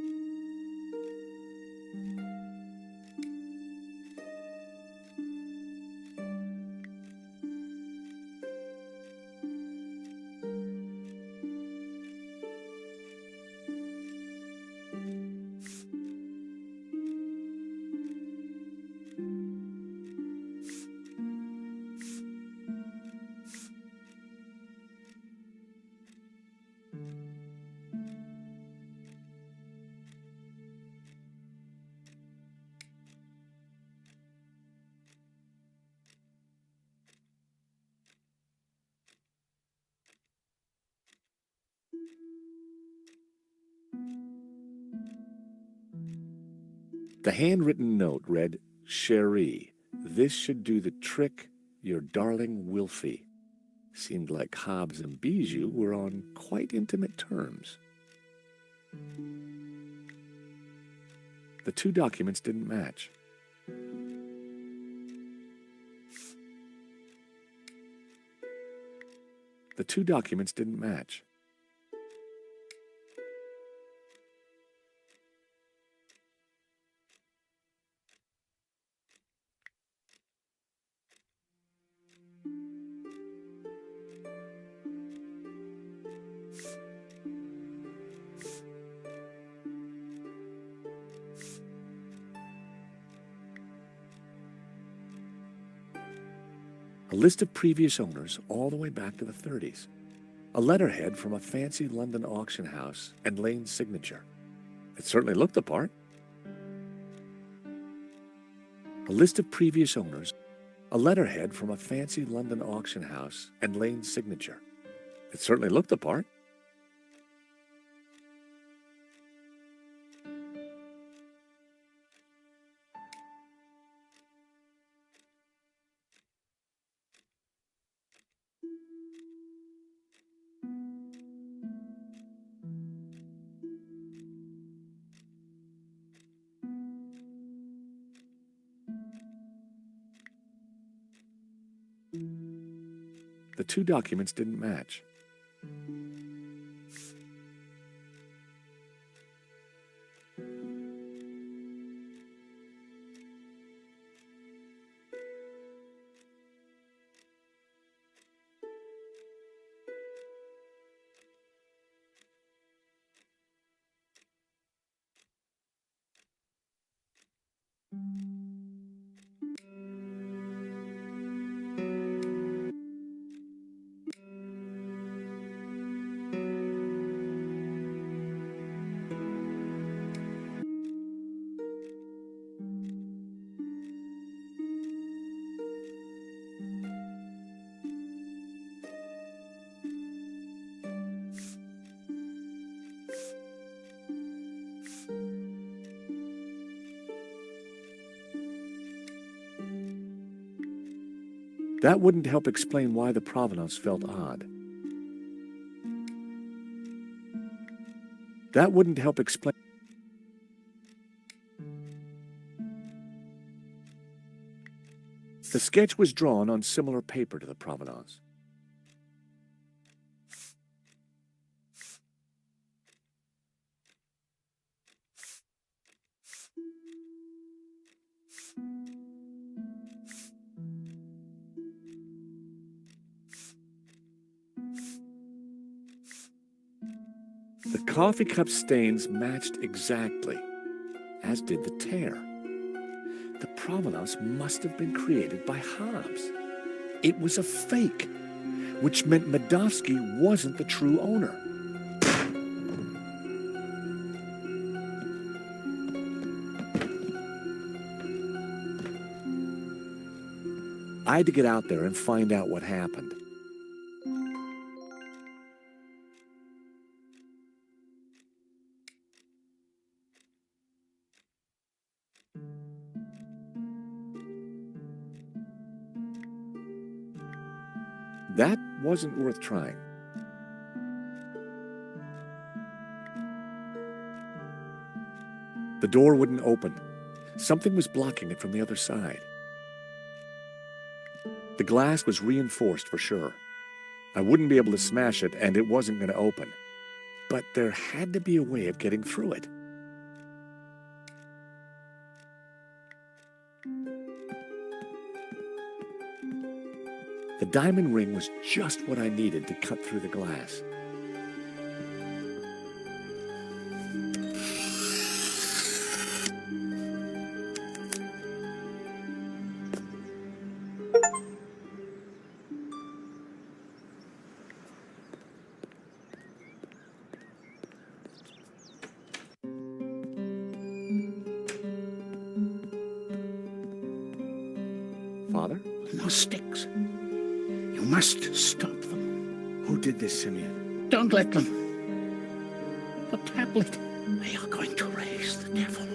The handwritten note read, "Cherie, this should do the trick, your darling Wilfie." Seemed like Hobbs and Bijou were on quite intimate terms. The two documents didn't match. The two documents didn't match. A list of previous owners all the way back to the 30s. A letterhead from a fancy London auction house and Lane's signature. It certainly looked the part. A list of previous owners. A letterhead from a fancy London auction house and Lane's signature. It certainly looked the part. The two documents didn't match. That wouldn't help explain why the provenance felt odd. That wouldn't help explain. The sketch was drawn on similar paper to the provenance. The coffee cup stains matched exactly, as did the tear. The provenance must have been created by Hobbs. It was a fake, which meant Medovsky wasn't the true owner. I had to get out there and find out what happened. That wasn't worth trying. The door wouldn't open. Something was blocking it from the other side. The glass was reinforced for sure. I wouldn't be able to smash it, and it wasn't going to open. But there had to be a way of getting through it. The diamond ring was just what I needed to cut through the glass. Father? No sticks. You must stop them. Who did this, Simeon? Don't let them. The tablet. They are going to raise the devil.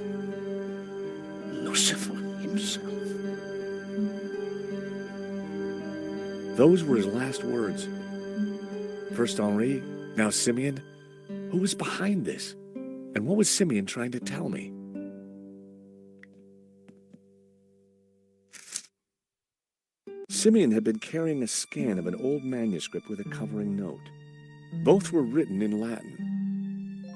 Lucifer himself. Those were his last words. First Henri, now Simeon. Who was behind this? And what was Simeon trying to tell me? Simeon had been carrying a scan of an old manuscript with a covering note. Both were written in Latin.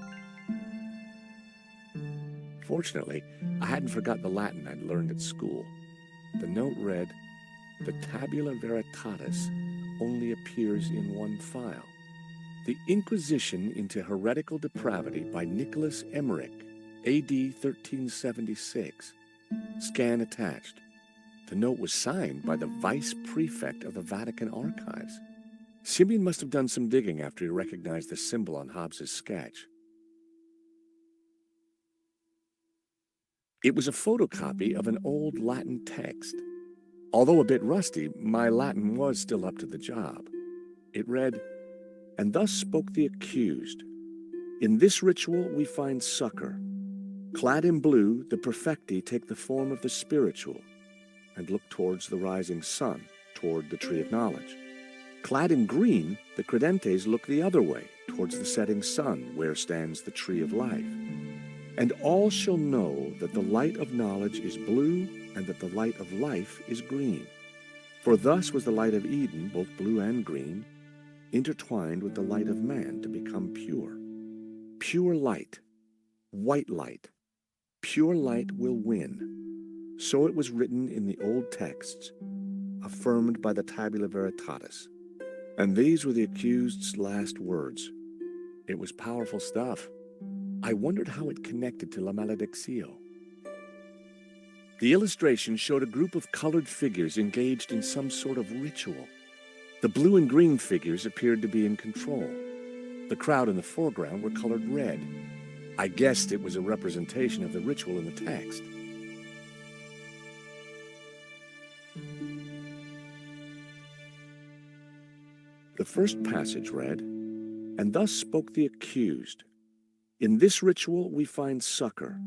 Fortunately, I hadn't forgotten the Latin I'd learned at school. The note read, "The tabula veritatis only appears in one file. The Inquisition into Heretical Depravity by Nicholas Emmerich, A.D. 1376. Scan attached." The note was signed by the vice prefect of the Vatican Archives. Simeon must have done some digging after he recognized the symbol on Hobbs's sketch. It was a photocopy of an old Latin text. Although a bit rusty, my Latin was still up to the job. It read, "And thus spoke the accused. In this ritual we find succor. Clad in blue, the perfecti take the form of the spiritual, and look towards the rising sun, toward the tree of knowledge. Clad in green, the credentes look the other way, towards the setting sun, where stands the tree of life. And all shall know that the light of knowledge is blue, and that the light of life is green. For thus was the light of Eden, both blue and green, intertwined with the light of man to become pure. Pure light, white light, pure light will win. So it was written in the old texts, affirmed by the tabula veritatis. And these were the accused's last words. It was powerful stuff. I wondered how it connected to La Maledictio. The illustration showed a group of colored figures engaged in some sort of ritual. The blue and green figures appeared to be in control. The crowd in the foreground were colored red. I guessed it was a representation of the ritual in the text. The first passage read, "And thus spoke the accused. In this ritual we find succor.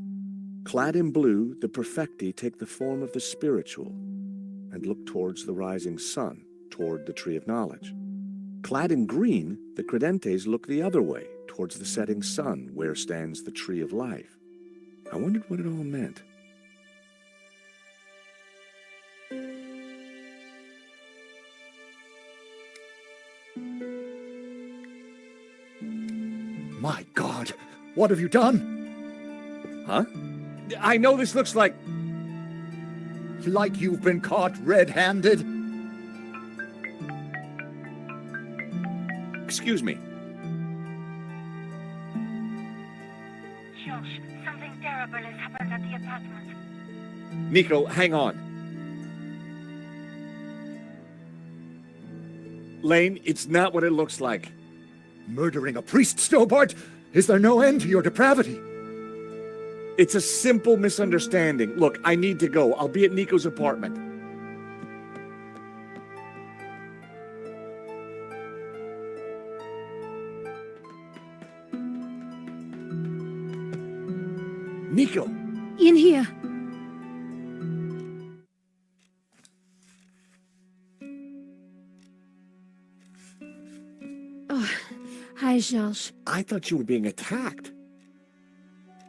Clad in blue, the perfecti take the form of the spiritual, and look towards the rising sun, toward the Tree of Knowledge. Clad in green, the Credentes look the other way, towards the setting sun, where stands the Tree of Life. I wondered what it all meant. My God, what have you done? Huh? I know this looks like... Like you've been caught red-handed? Excuse me. George, something terrible has happened at the apartment. Nico, hang on. Lane, it's not what it looks like. Murdering a priest, Stobart? Is there no end to your depravity? It's a simple misunderstanding. Look, I need to go. I'll be at Nico's apartment. Nico! In here. Oh, hi, George. I thought you were being attacked.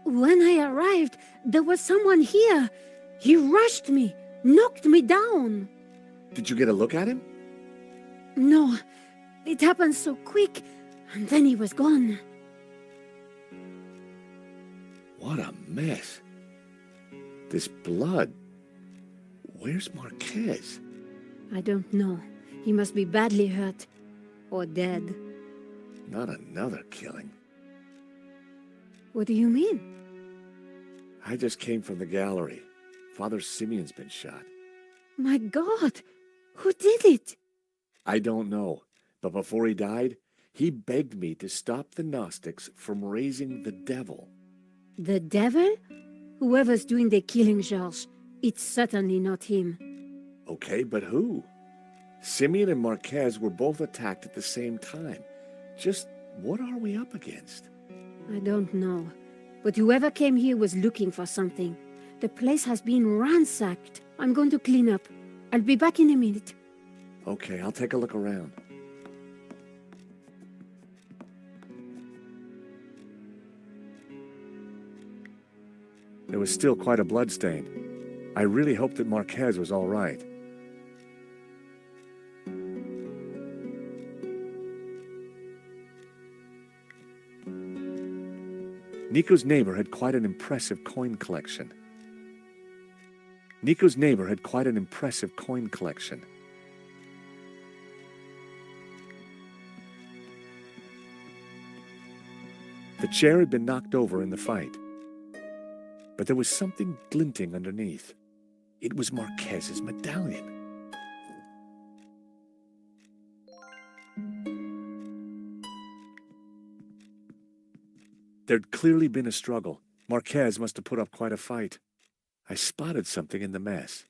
When I arrived, there was someone here. He rushed me, knocked me down. Did you get a look at him? No, it happened so quick, and then he was gone. What a mess. This blood. Where's Marquez? I don't know. He must be badly hurt. Or dead. Not another killing. What do you mean? I just came from the gallery. Father Simeon's been shot. My God! Who did it? I don't know, but before he died, he begged me to stop the Gnostics from raising the devil. The devil? Whoever's doing the killing, George, it's certainly not him. Okay, but who? Simeon and Marquez were both attacked at the same time. Just what are we up against? I don't know. But whoever came here was looking for something. The place has been ransacked. I'm going to clean up. I'll be back in a minute. Okay, I'll take a look around. There was still quite a bloodstain. I really hoped that Marquez was all right. Nico's neighbor had quite an impressive coin collection. The chair had been knocked over in the fight. But there was something glinting underneath. It was Marquez's medallion. There'd clearly been a struggle. Marquez must have put up quite a fight. I spotted something in the mess.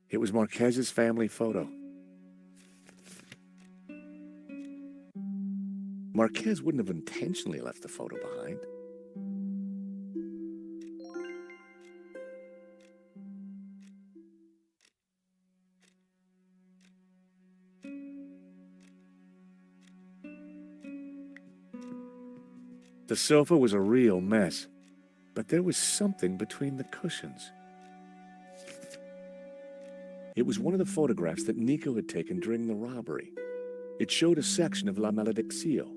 It was Marquez's family photo. Marquez wouldn't have intentionally left the photo behind. The sofa was a real mess, but there was something between the cushions. It was one of the photographs that Nico had taken during the robbery. It showed a section of La Malediccio.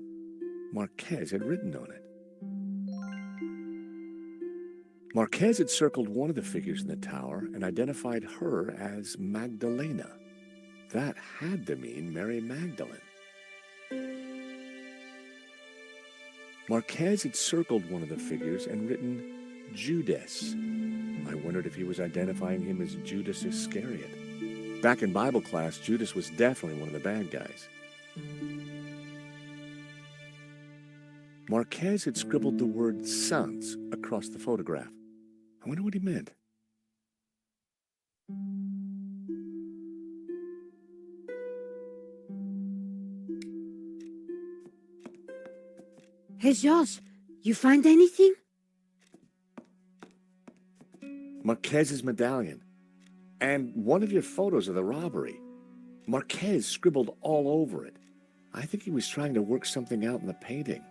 Marquez had written on it. Marquez had circled one of the figures in the tower and identified her as Magdalena. That had to mean Mary Magdalene. Marquez had circled one of the figures and written Judas. I wondered if he was identifying him as Judas Iscariot. Back in Bible class, Judas was definitely one of the bad guys. Marquez had scribbled the word sons across the photograph. I wonder what he meant. Hey, George, you find anything? Marquez's medallion. And one of your photos of the robbery. Marquez scribbled all over it. I think he was trying to work something out in the painting.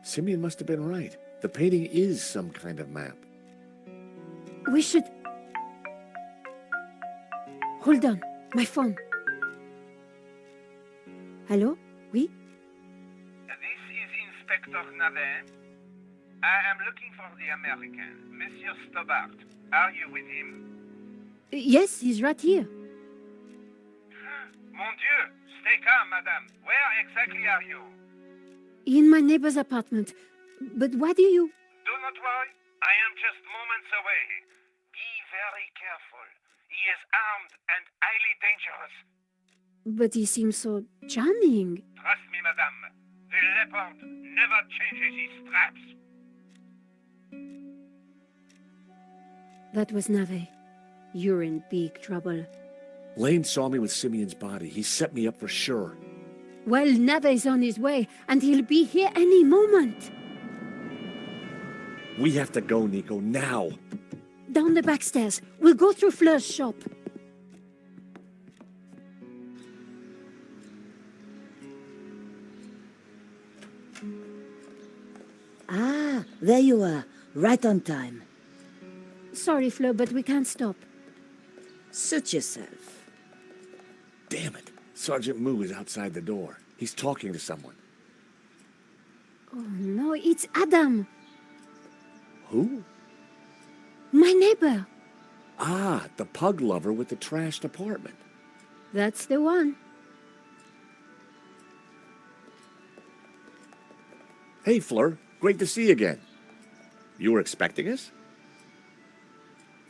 Simeon must have been right. The painting is some kind of map. We should... Hold on. My phone. Hello? Oui? This is Inspector Navet. I am looking for the American, Monsieur Stobart. Are you with him? Yes, he's right here. Mon Dieu! Stay calm, madame. Where exactly are you? In my neighbor's apartment. But why do you... Do not worry. I am just moments away. Be very careful. He is armed and highly dangerous. But he seems so charming. Trust me, madame. The leopard never changes his straps. That was Nave. You're in big trouble. Lane saw me with Simeon's body. He set me up for sure. Well, Nave's on his way, and he'll be here any moment. We have to go, Nico, now. Down the back stairs. We'll go through Fleur's shop. Ah, there you are. Right on time. Sorry, Fleur, but we can't stop. Suit yourself. Damn it. Sergeant Moo is outside the door. He's talking to someone. Oh, no, it's Adam. Who? My neighbor. Ah, the pug lover with the trashed apartment. That's the one. Hey, Fleur. Great to see you again. You were expecting us?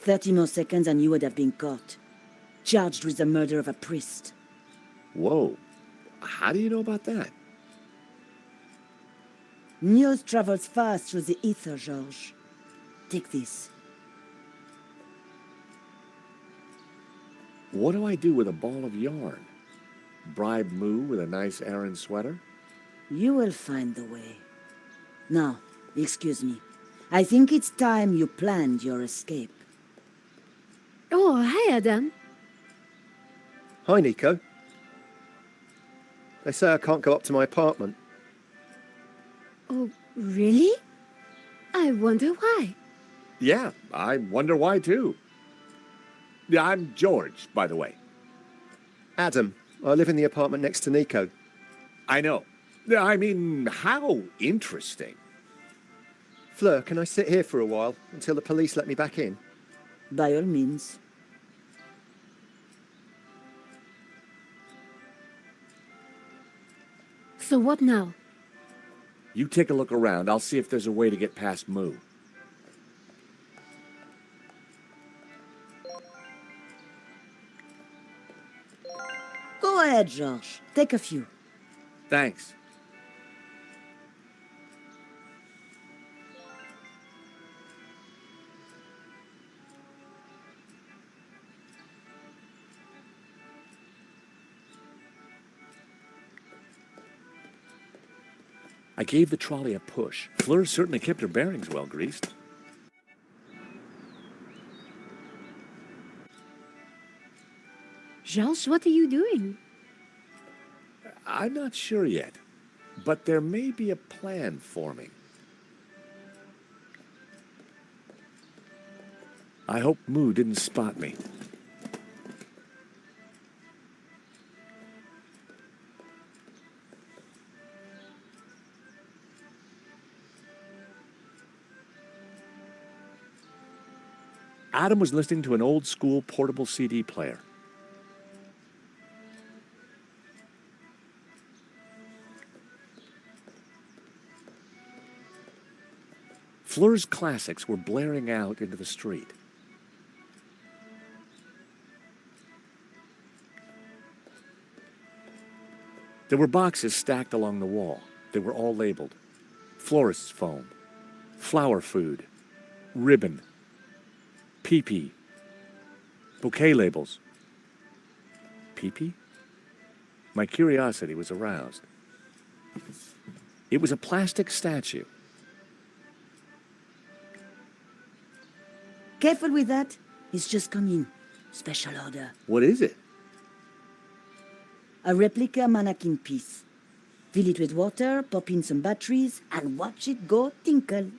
30 more seconds and you would have been caught. Charged with the murder of a priest. Whoa. How do you know about that? News travels fast through the ether, Georges. Take this. What do I do with a ball of yarn? Bribe Moo with a nice Aran sweater? You will find the way. Now, excuse me. I think it's time you planned your escape. Oh, hi, Adam. Hi, Nico. They say I can't go up to my apartment. Oh, really? I wonder why. Yeah, I wonder why, too. Yeah, I'm George, by the way. Adam. I live in the apartment next to Nico. I know. I mean, how interesting. Fleur, can I sit here for a while until the police let me back in? By all means. So what now? You take a look around. I'll see if there's a way to get past Moo. Go ahead, Georges. Take a few. Thanks. I gave the trolley a push. Fleur certainly kept her bearings well greased. Georges, what are you doing? I'm not sure yet, but there may be a plan forming. I hope Moo didn't spot me. Adam was listening to an old-school portable CD player. Fleur's classics were blaring out into the street. There were boxes stacked along the wall. They were all labeled. Florist's foam, flower food, ribbon, pee-pee, bouquet labels. Pee-pee? My curiosity was aroused. It was a plastic statue. Careful with that. He's just come in. Special order. What is it? A replica mannequin piece. Fill it with water, pop in some batteries, and watch it go tinkle.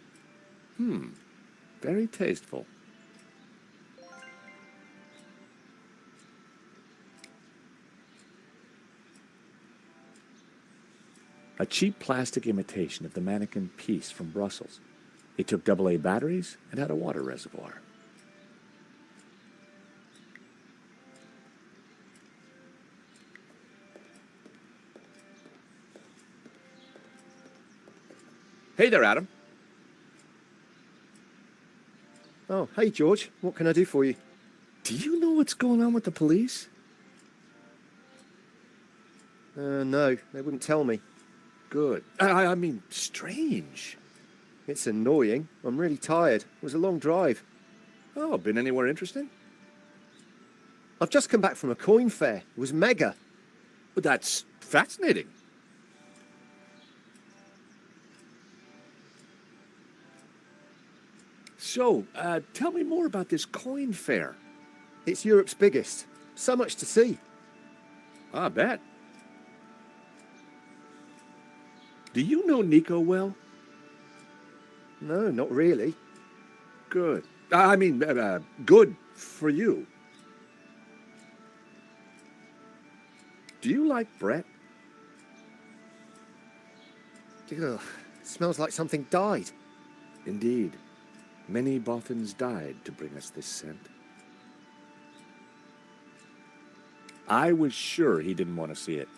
Very tasteful. A cheap plastic imitation of the mannequin piece from Brussels. It took AA batteries and had a water reservoir. Hey there, Adam. Oh, hey, George. What can I do for you? Do you know what's going on with the police? No, they wouldn't tell me. Good. I mean, strange. It's annoying. I'm really tired. It was a long drive. Oh, been anywhere interesting? I've just come back from a coin fair. It was mega. Well, that's fascinating. So, tell me more about this coin fair. It's Europe's biggest. So much to see. I bet. Do you know Nico well? No, not really. Good. I mean, good for you. Do you like Brett? Ugh, smells like something died. Indeed. Many Bothans died to bring us this scent. I was sure he didn't want to see it.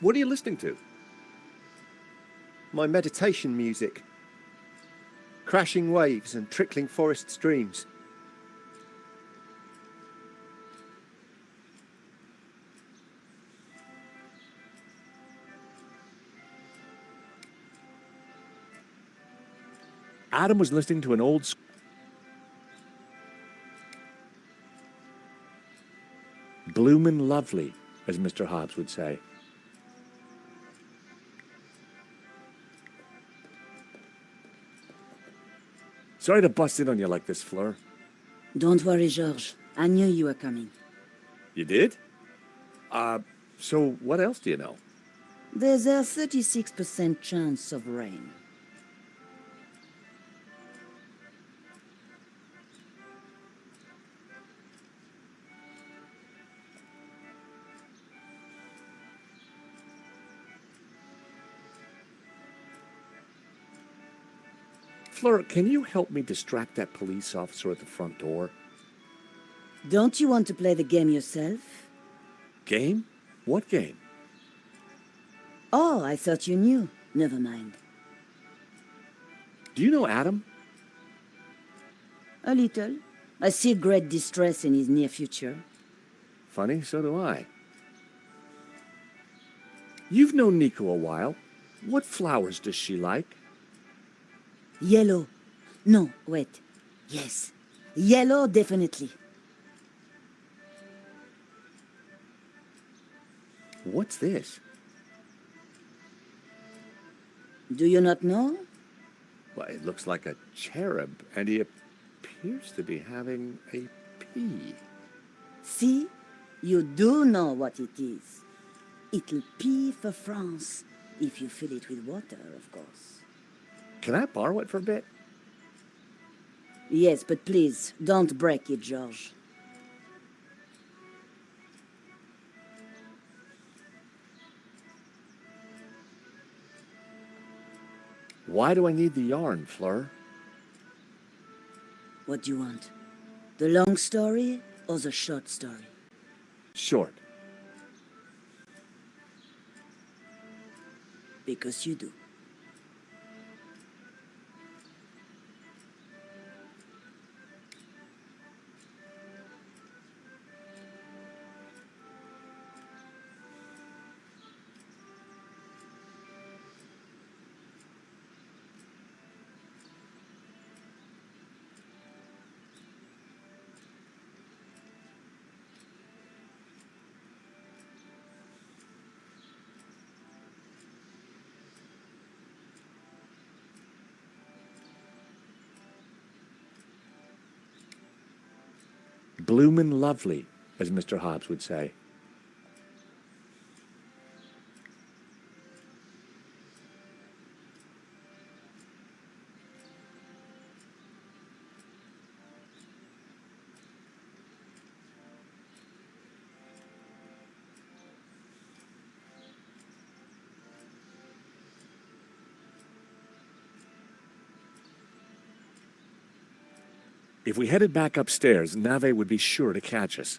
What are you listening to? My meditation music. Crashing waves and trickling forest streams. Adam was listening to an old... Bloomin' lovely, as Mr. Hobbs would say. Sorry to bust in on you like this, Fleur. Don't worry, George. I knew you were coming. You did? So what else do you know? There's a 36% chance of rain. Fleur, can you help me distract that police officer at the front door? Don't you want to play the game yourself? Game? What game? Oh, I thought you knew. Never mind. Do you know Adam? A little. I see great distress in his near future. Funny, so do I. You've known Nico a while. What flowers does she like? Yellow. No, wait. Yes. Yellow, definitely. What's this? Do you not know? Well, it looks like a cherub, and he appears to be having a pea. See? You do know what it is. It'll pee for France, if you fill it with water, of course. Can I borrow it for a bit? Yes, but please, don't break it, George. Why do I need the yarn, Fleur? What do you want? The long story or the short story? Short. Because you do. Bloomin' lovely, as Mr. Hobbs would say. If we headed back upstairs, Nave would be sure to catch us.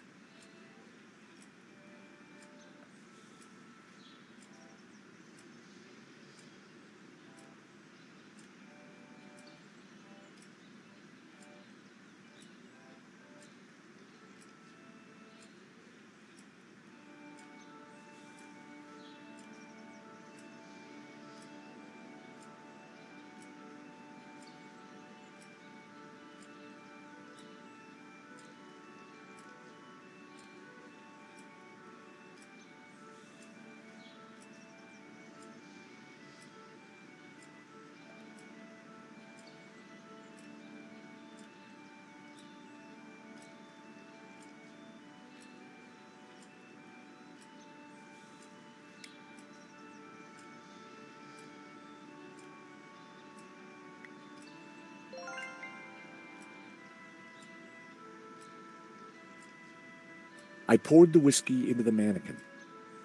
I poured the whiskey into the mannequin.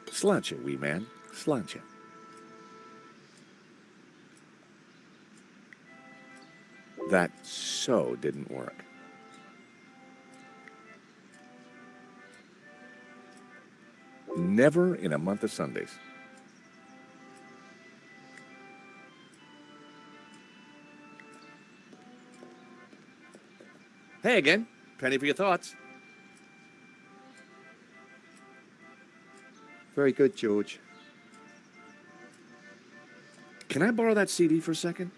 Sláinte, wee man, sláinte. That so didn't work. Never in a month of Sundays. Hey again. Penny for your thoughts. Very good, George. Can I borrow that CD for a second?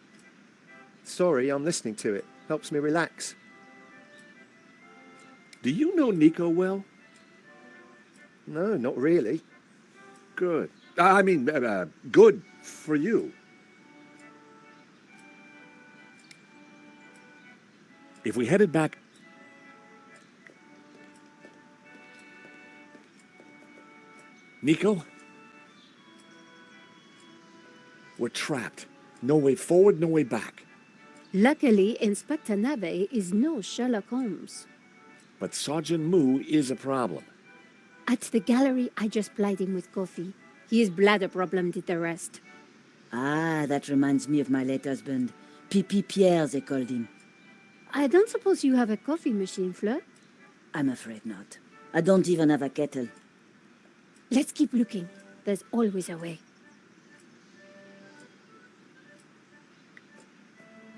Sorry, I'm listening to it. Helps me relax. Do you know Nico well? No, not really. Good. I mean, good for you. If we headed back... Nico? We're trapped. No way forward, no way back. Luckily, Inspector Nave is no Sherlock Holmes. But Sergeant Moo is a problem. At the gallery, I just plied him with coffee. His bladder problem did the rest. Ah, that reminds me of my late husband. Pipi Pierre, they called him. I don't suppose you have a coffee machine, Fleur? I'm afraid not. I don't even have a kettle. Let's keep looking. There's always a way.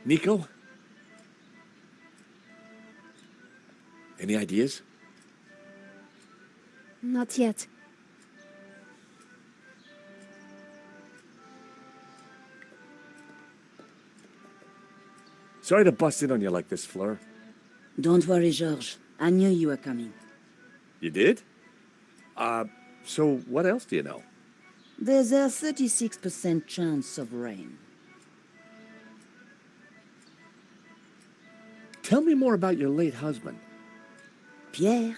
Nico? Any ideas? Not yet. Sorry to bust in on you like this, Fleur. Don't worry, Georges. I knew you were coming. You did? So what else do you know? There's a 36% chance of rain. Tell me more about your late husband. Pierre.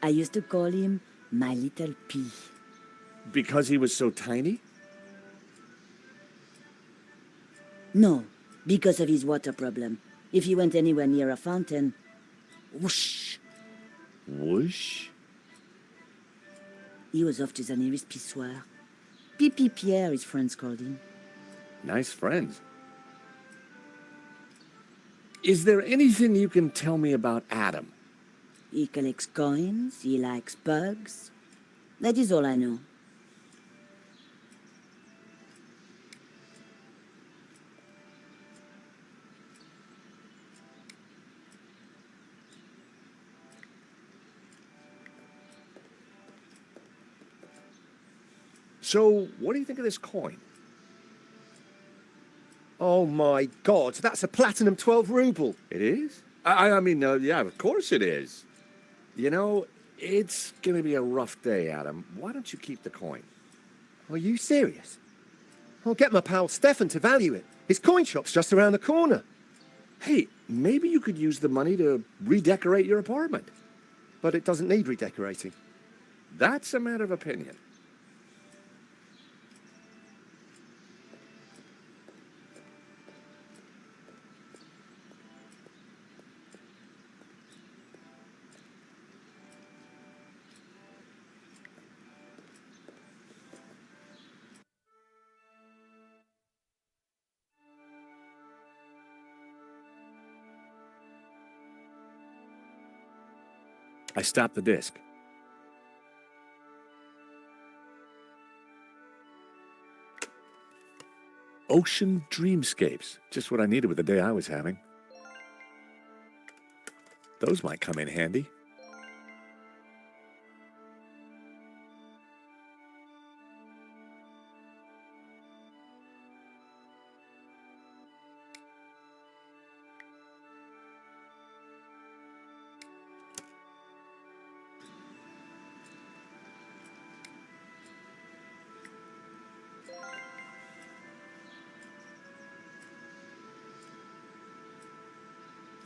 I used to call him my little pea. Because he was so tiny? No, because of his water problem. If he went anywhere near a fountain, whoosh. Whoosh? He was off to the nearest pissoir. Pipi Pierre, his friends called him. Nice friends. Is there anything you can tell me about Adam? He collects coins, he likes bugs. That is all I know. So, what do you think of this coin? Oh my God, that's a platinum 12 ruble. It is? I mean, yeah, of course it is. You know, it's going to be a rough day, Adam. Why don't you keep the coin? Are you serious? I'll get my pal Stefan to value it. His coin shop's just around the corner. Hey, maybe you could use the money to redecorate your apartment. but it doesn't need redecorating. That's a matter of opinion. I stopped the disc. Ocean dreamscapes. Just what I needed with the day I was having. Those might come in handy.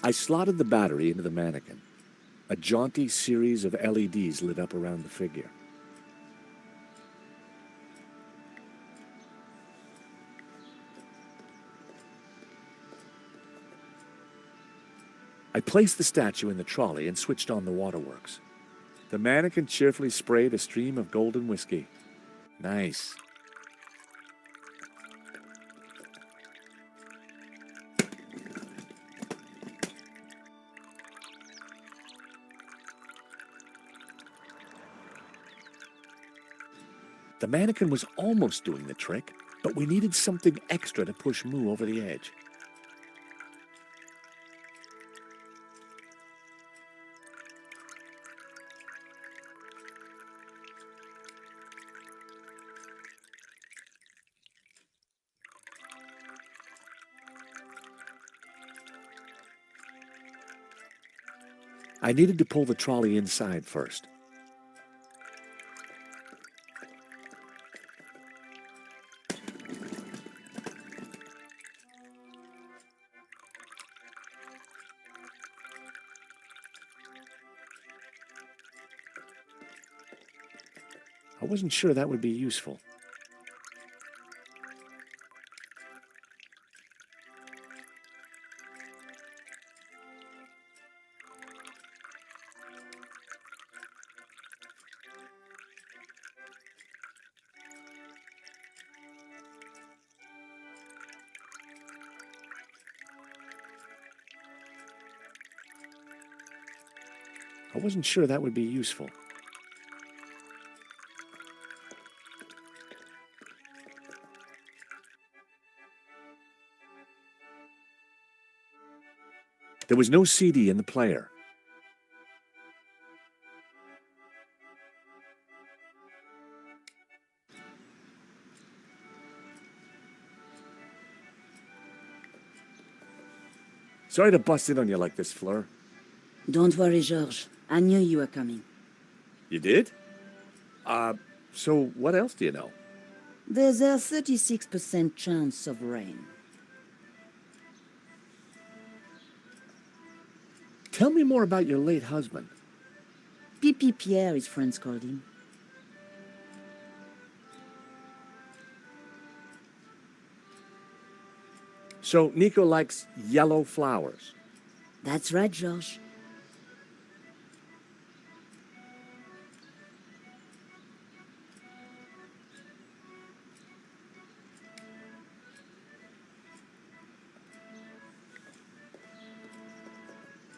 I slotted the battery into the mannequin. A jaunty series of LEDs lit up around the figure. I placed the statue in the trolley and switched on the waterworks. The mannequin cheerfully sprayed a stream of golden whiskey. Nice. The mannequin was almost doing the trick, but we needed something extra to push Moo over the edge. I needed to pull the trolley inside first. I wasn't sure that would be useful. There was no CD in the player. Sorry to bust in on you like this, Fleur. Don't worry, Georges. I knew you were coming. You did? So what else do you know? There's a 36% chance of rain. Tell me more about your late husband. Pipi Pierre, his friends called him. So Nico likes yellow flowers. That's right, Georges.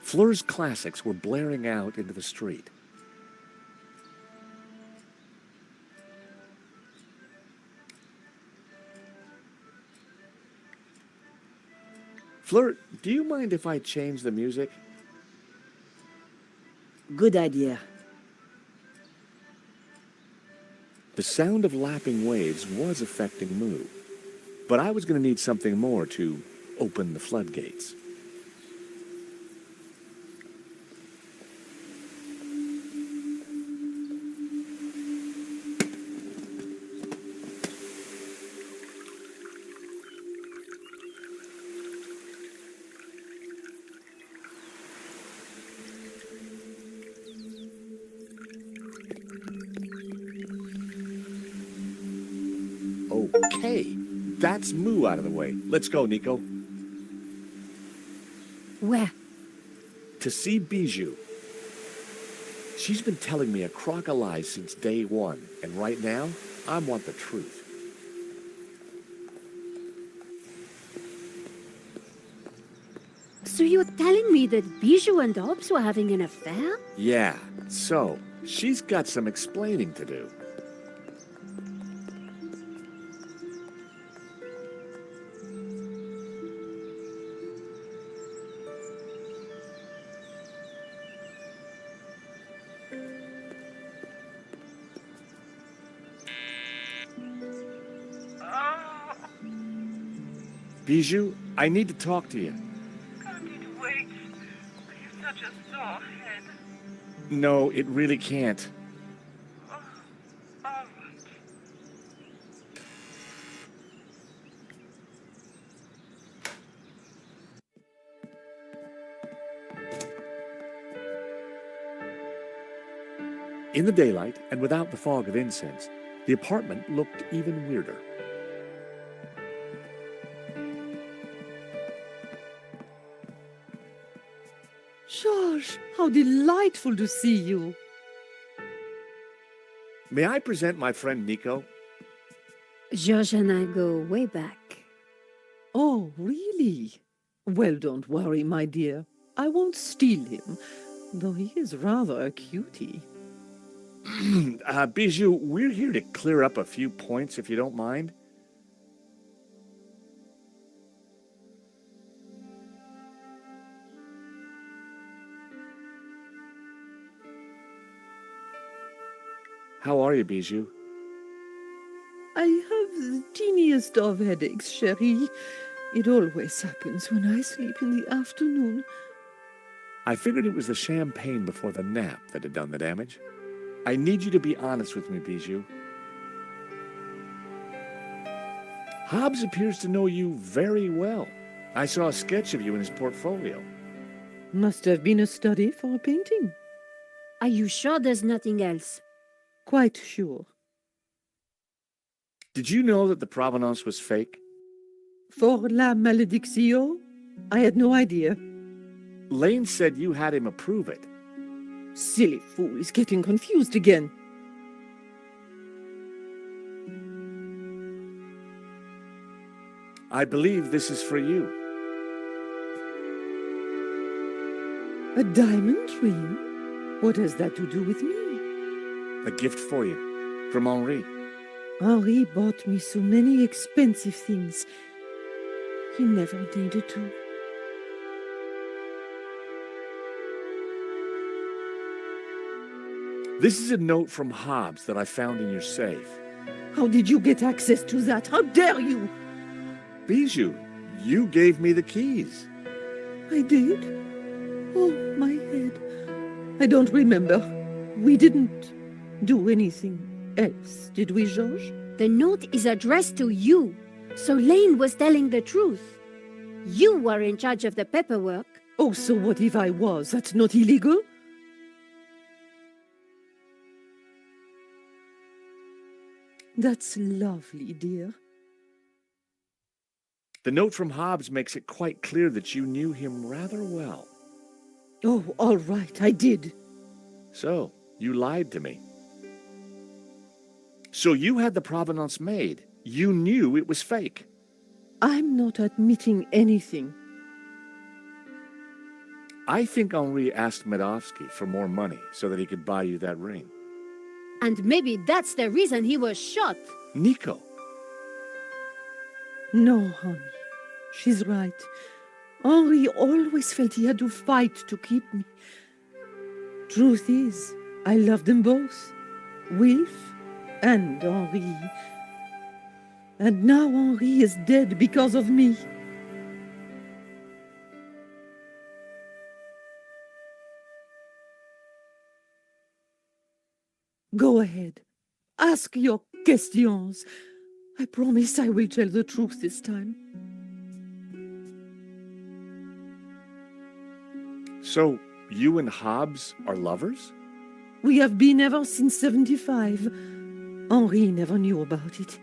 Fleur's classics were blaring out into the street. Fleur, do you mind if I change the music? Good idea. The sound of lapping waves was affecting Moo, but I was going to need something more to open the floodgates. That's Moo out of the way. Let's go, Nico. Where? To see Bijou. She's been telling me a crock of lies since day one, and right now, I want the truth. So you're telling me that Bijou and Hobbs were having an affair? Yeah, so, she's got some explaining to do. Bijou, I need to talk to you. Can't it wait? You're such a sore head. No, it really can't. All right. In the daylight, and without the fog of incense, the apartment looked even weirder. George, how delightful to see you. May I present my friend Nico? George and I go way back. Oh, really? Well, don't worry, my dear. I won't steal him, though he is rather a cutie. Bijou, we're here to clear up a few points, if you don't mind. How are you, Bijou? I have the teeniest of headaches, chérie. It always happens when I sleep in the afternoon. I figured it was the champagne before the nap that had done the damage. I need you to be honest with me, Bijou. Hobbs appears to know you very well. I saw a sketch of you in his portfolio. Must have been a study for a painting. Are you sure there's nothing else? Quite sure. Did you know that the provenance was fake? For la malédiction? I had no idea. Lane said you had him approve it. Silly fool is getting confused again. I believe this is for you. A diamond ring? What has that to do with me? A gift for you, from Henri. Henri bought me so many expensive things. He never needed to. This is a note from Hobbs that I found in your safe. How did you get access to that? How dare you? Bijou, you gave me the keys. I did? Oh, my head. I don't remember. We didn't do anything else, did we, Georges? The note is addressed to you, so Lane was telling the truth. You were in charge of the paperwork. Oh, so what if I was? That's not illegal? That's lovely, dear. The note from Hobbs makes it quite clear that you knew him rather well. Oh, all right, I did. So, you lied to me. So you had the provenance made. You knew it was fake. I'm not admitting anything. I think Henri asked Medovsky for more money so that he could buy you that ring. And maybe that's the reason he was shot. Nico. No, honey. She's right. Henri always felt he had to fight to keep me. Truth is, I love them both. Wilf and Henri. And now Henri is dead because of me. Go ahead. Ask your questions. I promise I will tell the truth this time. So, you and Hobbs are lovers? We have been ever since 75. Henri never knew about it.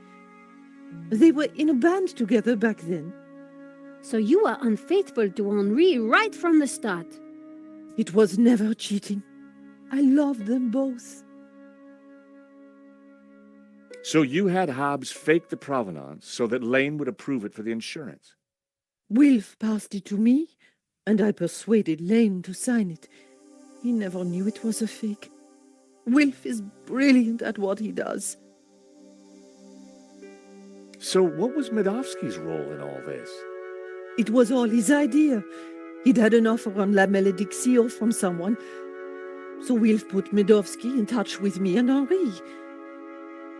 They were in a band together back then. So you were unfaithful to Henri right from the start. It was never cheating. I loved them both. So you had Hobbs fake the provenance so that Lane would approve it for the insurance? Wilf passed it to me, and I persuaded Lane to sign it. He never knew it was a fake. Wilf is brilliant at what he does. So what was Medovsky's role in all this? It was all his idea. He'd had an offer on La Malédiction from someone. So Wilf put Medovsky in touch with me and Henri.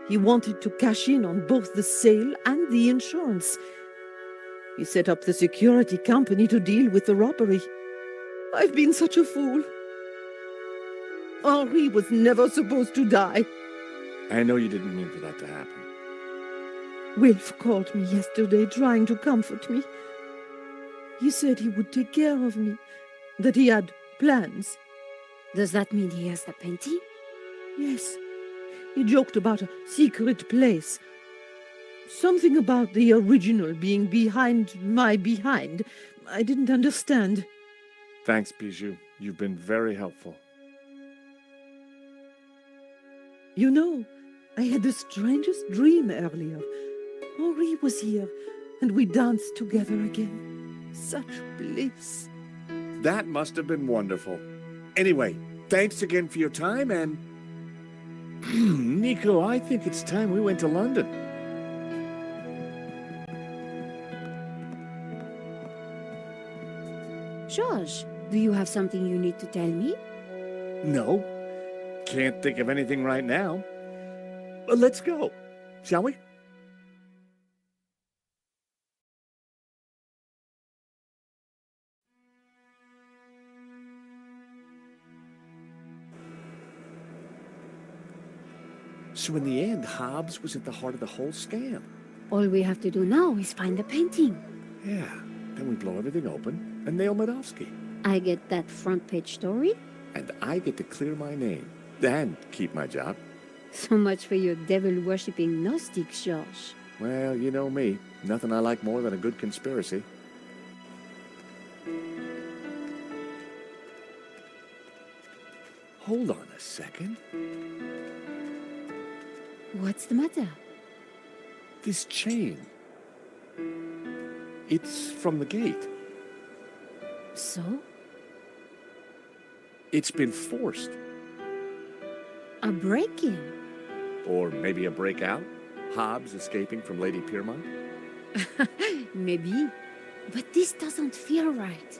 He wanted to cash in on both the sale and the insurance. He set up the security company to deal with the robbery. I've been such a fool. Henri was never supposed to die. I know you didn't mean for that to happen. Wilf called me yesterday trying to comfort me. He said he would take care of me, that he had plans. Does that mean he has the painting? Yes. He joked about a secret place. Something about the original being behind my behind. I didn't understand. Thanks, Bijou. You've been very helpful. You know, I had the strangest dream earlier. Henri was here, and we danced together again. Such bliss. That must have been wonderful. Anyway, thanks again for your time, and... Nico, I think it's time we went to London. George, do you have something you need to tell me? No. Can't think of anything right now. Let's go, shall we? So in the end, Hobbs was at the heart of the whole scam. All we have to do now is find the painting. Yeah, then we blow everything open and nail Medovsky. I get that front page story. And I get to clear my name and keep my job. So much for your devil-worshipping Gnostic, George. Well, you know me. Nothing I like more than a good conspiracy. Hold on a second. What's the matter? This chain. It's from the gate. So? It's been forced. A break-in? Or maybe a breakout? Hobbs escaping from Lady Piermont? Maybe. But this doesn't feel right.